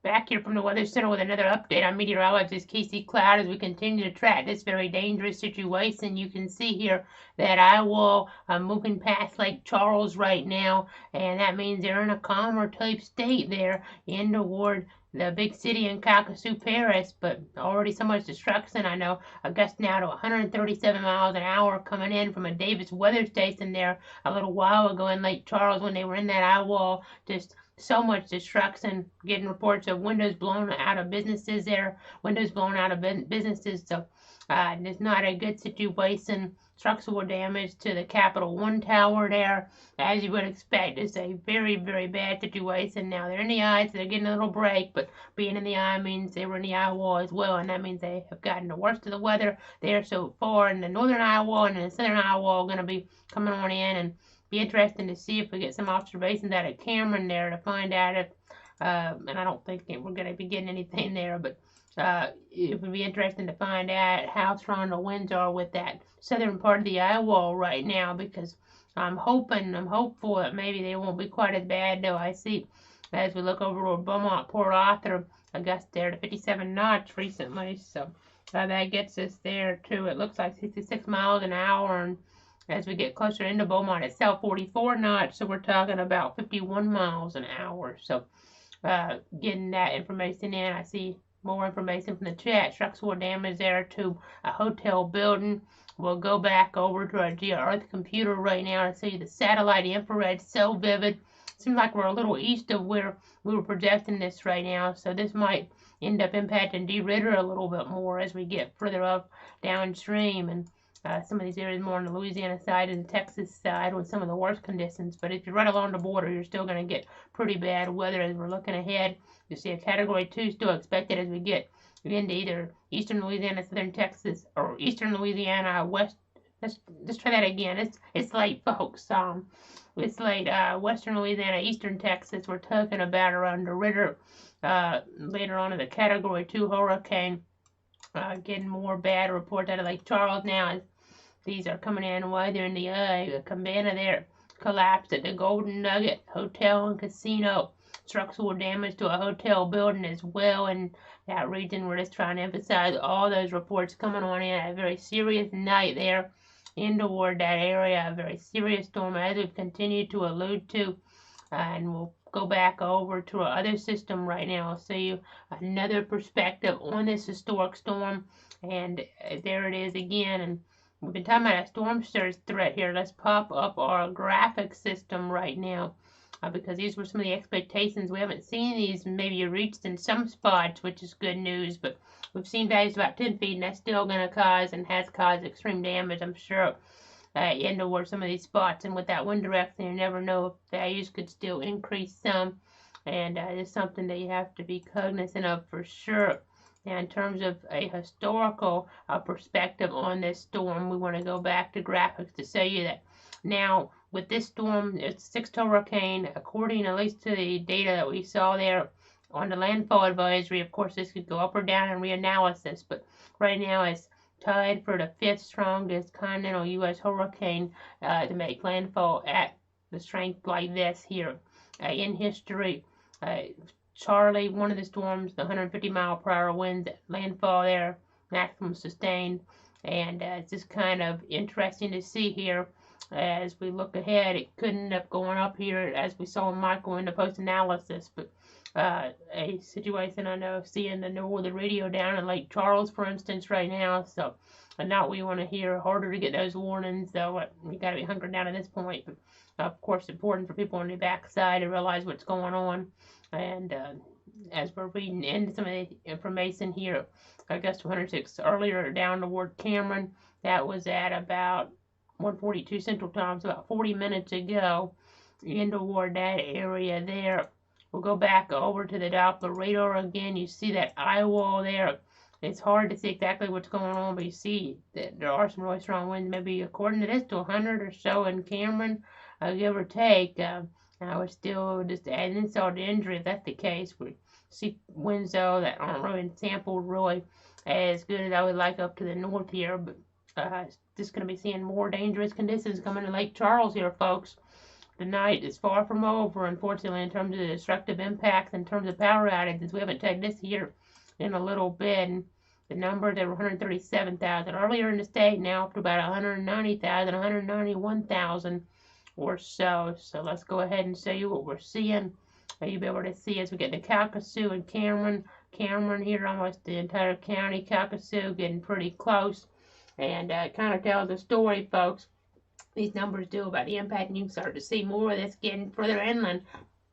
Back here from the Weather Center with another update. I'm meteorologist Casey Cloud as we continue to track this very dangerous situation. You can see here that eye wall moving past Lake Charles right now, and that means they're in a calmer type state there in toward the big city in Calcasieu Paris, but already so much destruction. I know a gust now to 137 miles an hour coming in from a Davis weather station there a little while ago in Lake Charles when they were in that eye wall. Just so much destruction, getting reports of windows blown out of businesses there, windows blown out of businesses. So it's not a good situation. Structural damage to the Capital One Tower there, as you would expect. It's a very, very bad situation. Now they're in the eye, so they're getting a little break, but being in the eye means they were in the eye wall as well, and that means they have gotten the worst of the weather there so far. And the northern eye wall and the southern eye wall are going to be coming on in, and be interesting to see if we get some observations out of Cameron there to find out if, and I don't think we're going to be getting anything there, but it would be interesting to find out how strong the winds are with that southern part of the eye wall right now, because I'm hopeful that maybe they won't be quite as bad, though. I see as we look over toward Beaumont, Port Arthur, a gust there to 57 knots recently, so that gets us there too. It looks like 66 miles an hour, and as we get closer into Beaumont itself, 44 knots, so we're talking about 51 miles an hour. So getting that information in. I see more information from the chat. Structural damage there to a hotel building. We'll go back over to our Geo-Earth computer right now to see the satellite infrared so vivid. Seems like we're a little east of where we were projecting this right now, so this might end up impacting D-Ritter a little bit more as we get further up downstream, and some of these areas more on the Louisiana side and the Texas side with some of the worst conditions. But if you're right along the border, you're still going to get pretty bad weather as we're looking ahead. You see a Category 2 still expected as we get into either eastern Louisiana, southern Texas, or eastern Louisiana, west. Let's try that again. It's late, folks. It's late. Western Louisiana, eastern Texas. We're talking about around the Ritter. Later on in the Category 2 hurricane. Getting more bad reports out of Lake Charles now as these are coming in while they're in the eye. The cabana there collapsed at the Golden Nugget Hotel and Casino. Structural damage to a hotel building as well in that region. We're just trying to emphasize all those reports coming on in. A very serious night there in toward that area. A very serious storm as we've continued to allude to. And we'll go back over to our other system right now. I'll show you another perspective on this historic storm. And there it is again. And we've been talking about a storm surge threat here. Let's pop up our graphic system right now. Because these were some of the expectations. We haven't seen these maybe reached in some spots, which is good news, but we've seen values about 10 feet, and that's still going to cause and has caused extreme damage, I'm sure, in toward some of these spots. And with that wind direction, you never know if values could still increase some, and it's something that you have to be cognizant of for sure. Now, in terms of a historical perspective on this storm, we want to go back to graphics to show you that now, with this storm, it's a 6th hurricane, according at least to the data that we saw there on the landfall advisory. Of course, this could go up or down in reanalysis, but right now it's tied for the 5th strongest continental U.S. hurricane to make landfall at the strength like this here in history. Charlie, one of the storms, the 150-mile-per-hour winds at landfall there, maximum sustained, and it's just kind of interesting to see here. As we look ahead, it could end up going up here, as we saw Michael in the post-analysis, but a situation I know seeing the northern radio down in Lake Charles, for instance, right now, so not what you want to hear. Harder to get those warnings, though. You got to be hunkered down at this point, but of course, important for people on the backside to realize what's going on. And as we're reading into some of the information here, August 106 earlier down toward Cameron, that was at about 1:42 Central Time, so about 40 minutes ago, in toward that area there. We'll go back over to the Doppler Radar again. You see that eye wall there. It's hard to see exactly what's going on, but you see that there are some really strong winds, maybe according to this, to 100 or so in Cameron, give or take. I would still just add insult to injury if that's the case. We see winds, though, that aren't really sampled really as good as I would like up to the north here, but just going to be seeing more dangerous conditions coming to Lake Charles here, folks. the night is far from over, unfortunately, in terms of the destructive impacts, in terms of power outages. We haven't checked this here in a little bit. And the number, there were 137,000 earlier in the state, now up to about 190,000, 191,000 or so. So let's go ahead and show you what we're seeing. You'll be able to see as we get to Calcasieu and Cameron here, almost the entire county. Calcasieu getting pretty close. And it kind of tells a story, folks. These numbers do about the impact, and you can start to see more of this getting further inland.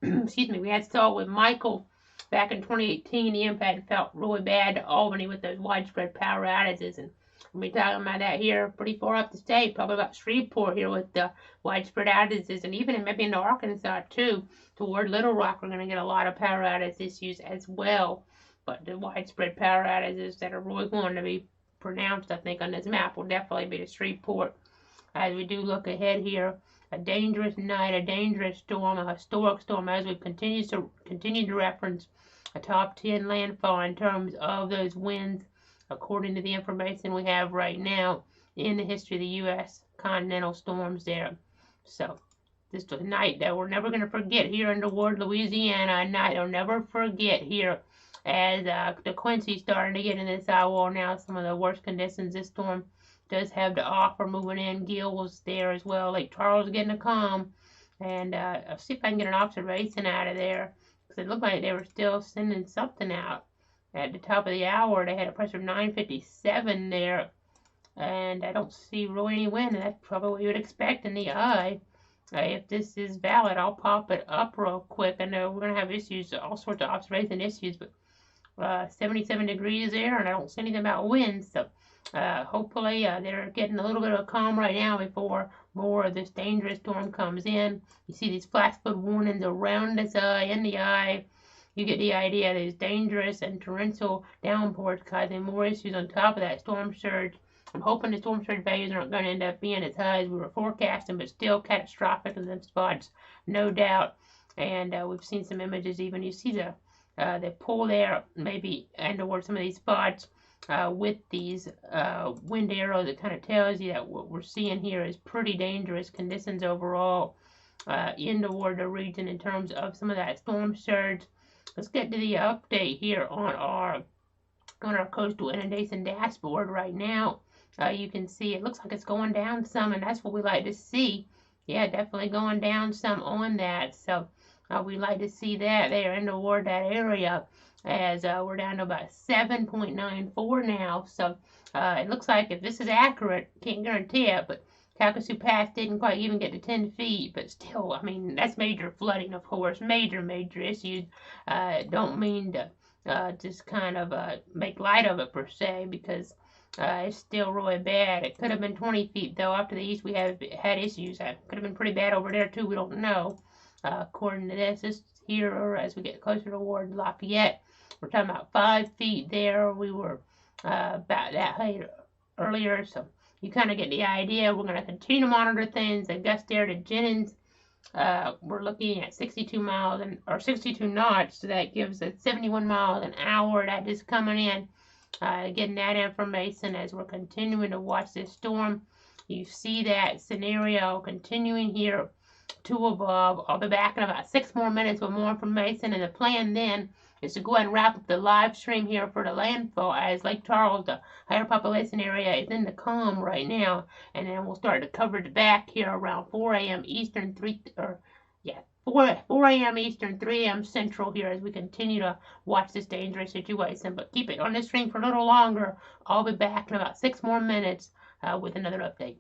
Excuse me, we had saw with Michael back in 2018, the impact felt really bad to Albany with those widespread power outages, and we'll be talking about that here pretty far up the state, probably about Shreveport here with the widespread outages, and even maybe into Arkansas too. Toward Little Rock, we're going to get a lot of power outage issues as well, but the widespread power outages that are really going to be pronounced, I think, on this map will definitely be to Shreveport. As we do look ahead here, a dangerous night, a dangerous storm, a historic storm, as we continue to reference a top 10 landfall in terms of those winds, according to the information we have right now in the history of the U.S. continental storms there. So this was a night that we're never going to forget here in DeWard, Louisiana, a night I'll never forget here as the Quincy starting to get in this eye wall now, some of the worst conditions this storm does have to offer moving in. Gill was there as well. Lake Charles getting a calm. And I'll see if I can get an observation out of there, because it looked like they were still sending something out. At the top of the hour, they had a pressure of 957 there. And I don't see really any wind, and that's probably what you would expect in the eye. If this is valid, I'll pop it up real quick. I know we're going to have issues, all sorts of observation issues, but 77 degrees there, and I don't see anything about wind, so hopefully they're getting a little bit of a calm right now before more of this dangerous storm comes in. You see these flash flood warnings around this eye, in the eye. You get the idea. These dangerous and torrential downpours causing more issues on top of that storm surge. I'm hoping the storm surge values aren't going to end up being as high as we were forecasting, but still catastrophic in them spots, no doubt. And we've seen some images even. You see the pull there, maybe, and towards some of these spots with these wind arrows. It kind of tells you that what we're seeing here is pretty dangerous conditions overall in toward the region in terms of some of that storm surge. Let's get to the update here on our coastal inundation dashboard right now. You can see it looks like it's going down some, and that's what we like to see. Yeah, definitely going down some on that. So we like to see that there in toward that area, as we're down to about 7.94 now. So it looks like, if this is accurate, can't guarantee it, but Calcasieu Pass didn't quite even get to 10 feet, but still, I mean, that's major flooding, of course, major issues. Don't mean to just kind of make light of it per se, because it's still really bad. It could have been 20 feet, though. Up to the east, we have had issues. It could have been pretty bad over there, too. We don't know. According to this here, or as we get closer toward Lafayette, we're talking about 5 feet there. We were about that height earlier, so you kind of get the idea. We're going to continue to monitor things. The gust there to Jennings, we're looking at 62 miles or 62 knots, so that gives us 71 miles an hour. That is coming in. Getting that information as we're continuing to watch this storm. You see that scenario continuing here to evolve. I'll be back in about 6 more minutes with more information, and the plan then is to go ahead and wrap up the live stream here for the landfall, as Lake Charles, the higher population area, is in the calm right now, and then we'll start to cover the back here around 4 a.m. Eastern, 4 a.m. Eastern, 3 a.m. Central here, as we continue to watch this dangerous situation. But keep it on the stream for a little longer. I'll be back in about 6 more minutes with another update.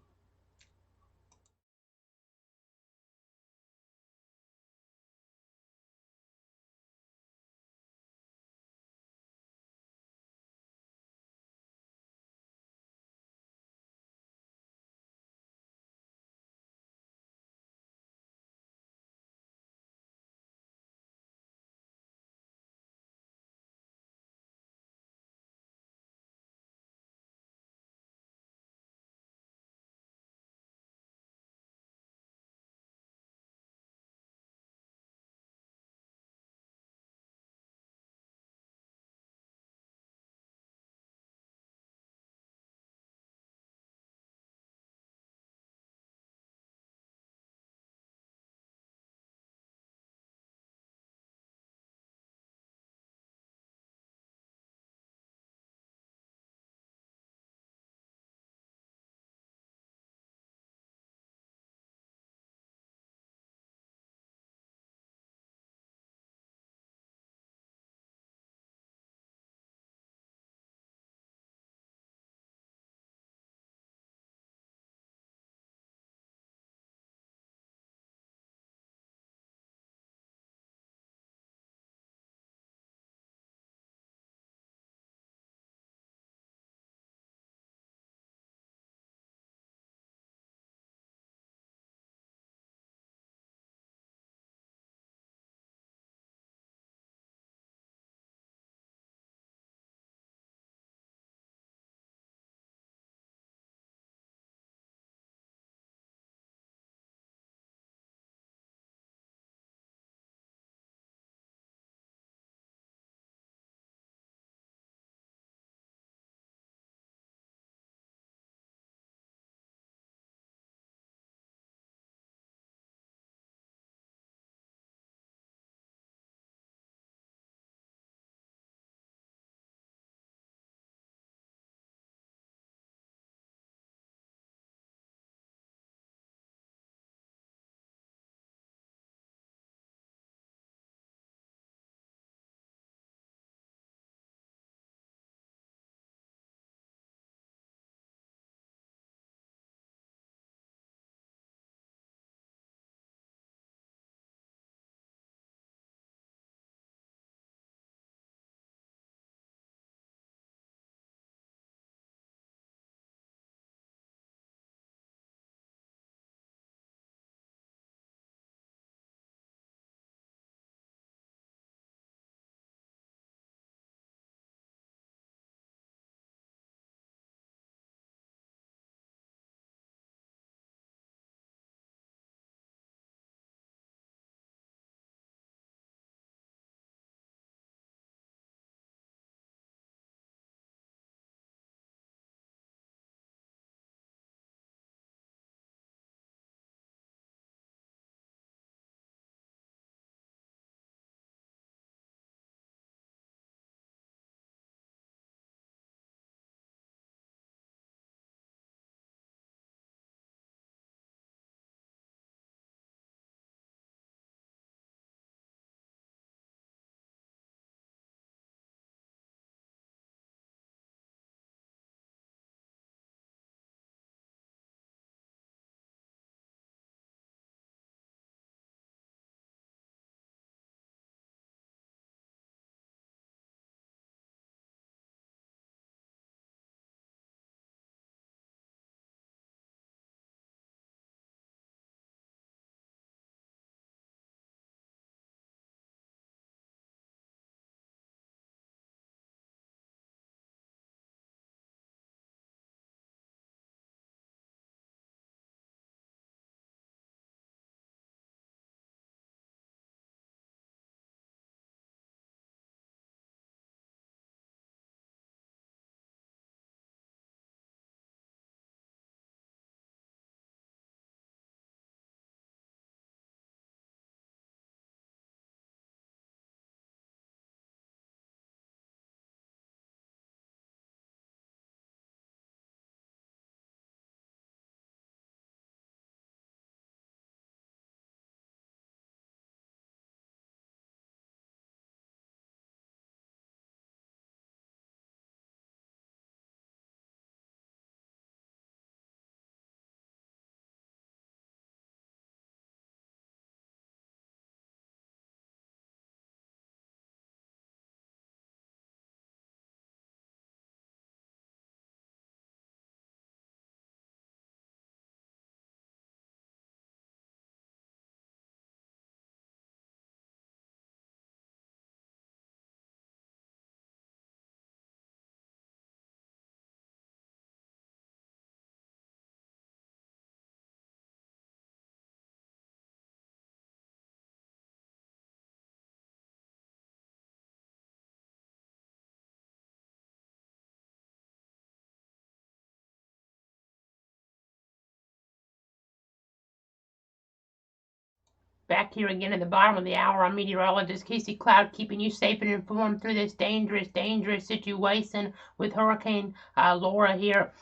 back here again at the bottom of the hour. I'm meteorologist Casey Cloud, keeping you safe and informed through this dangerous situation with Hurricane Laura here.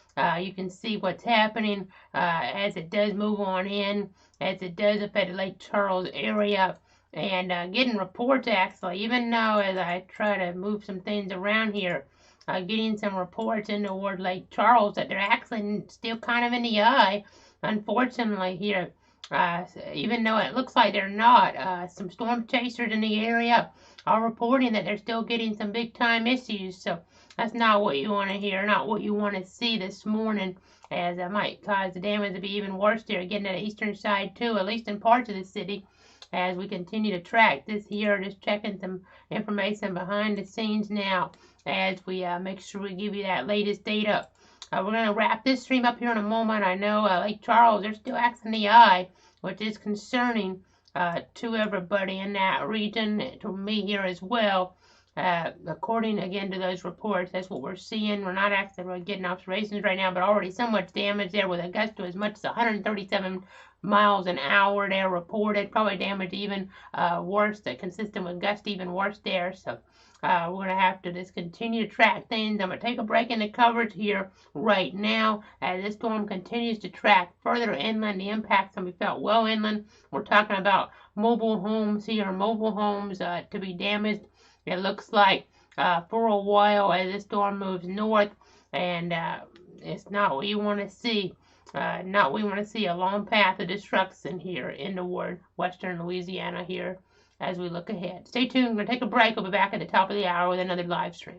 You can see what's happening as it does move on in, as it does affect the Lake Charles area. And getting reports, actually, even though as I try to move some things around here, getting some reports in toward Lake Charles that they're actually still kind of in the eye, unfortunately, here. Even though it looks like they're not, some storm chasers in the area are reporting that they're still getting some big time issues. So that's not what you want to hear, not what you want to see this morning, as it might cause the damage to be even worse there, getting to the eastern side too, at least in parts of the city. As we continue to track this here, just checking some information behind the scenes now as we make sure we give you that latest data. We're going to wrap this stream up here in a moment. I know Lake Charles, they're still acting the eye, which is concerning to everybody in that region, to me here as well. According again to those reports, that's what we're seeing. We're not actually really getting observations right now, but already so much damage there, with a gust to as much as 137 miles an hour there reported. Probably damage even worse, consistent with gust even worse there. So we're going to have to just continue to track things. I'm going to take a break in the coverage here right now as this storm continues to track further inland. The impacts can be felt well inland. We're talking about mobile homes here, mobile homes to be damaged. It looks like for a while as this storm moves north, and it's not what you want to see. Not what we want to see, a long path of destruction here in toward western Louisiana here as we look ahead. Stay tuned. We're going to take a break. We'll be back at the top of the hour with another live stream.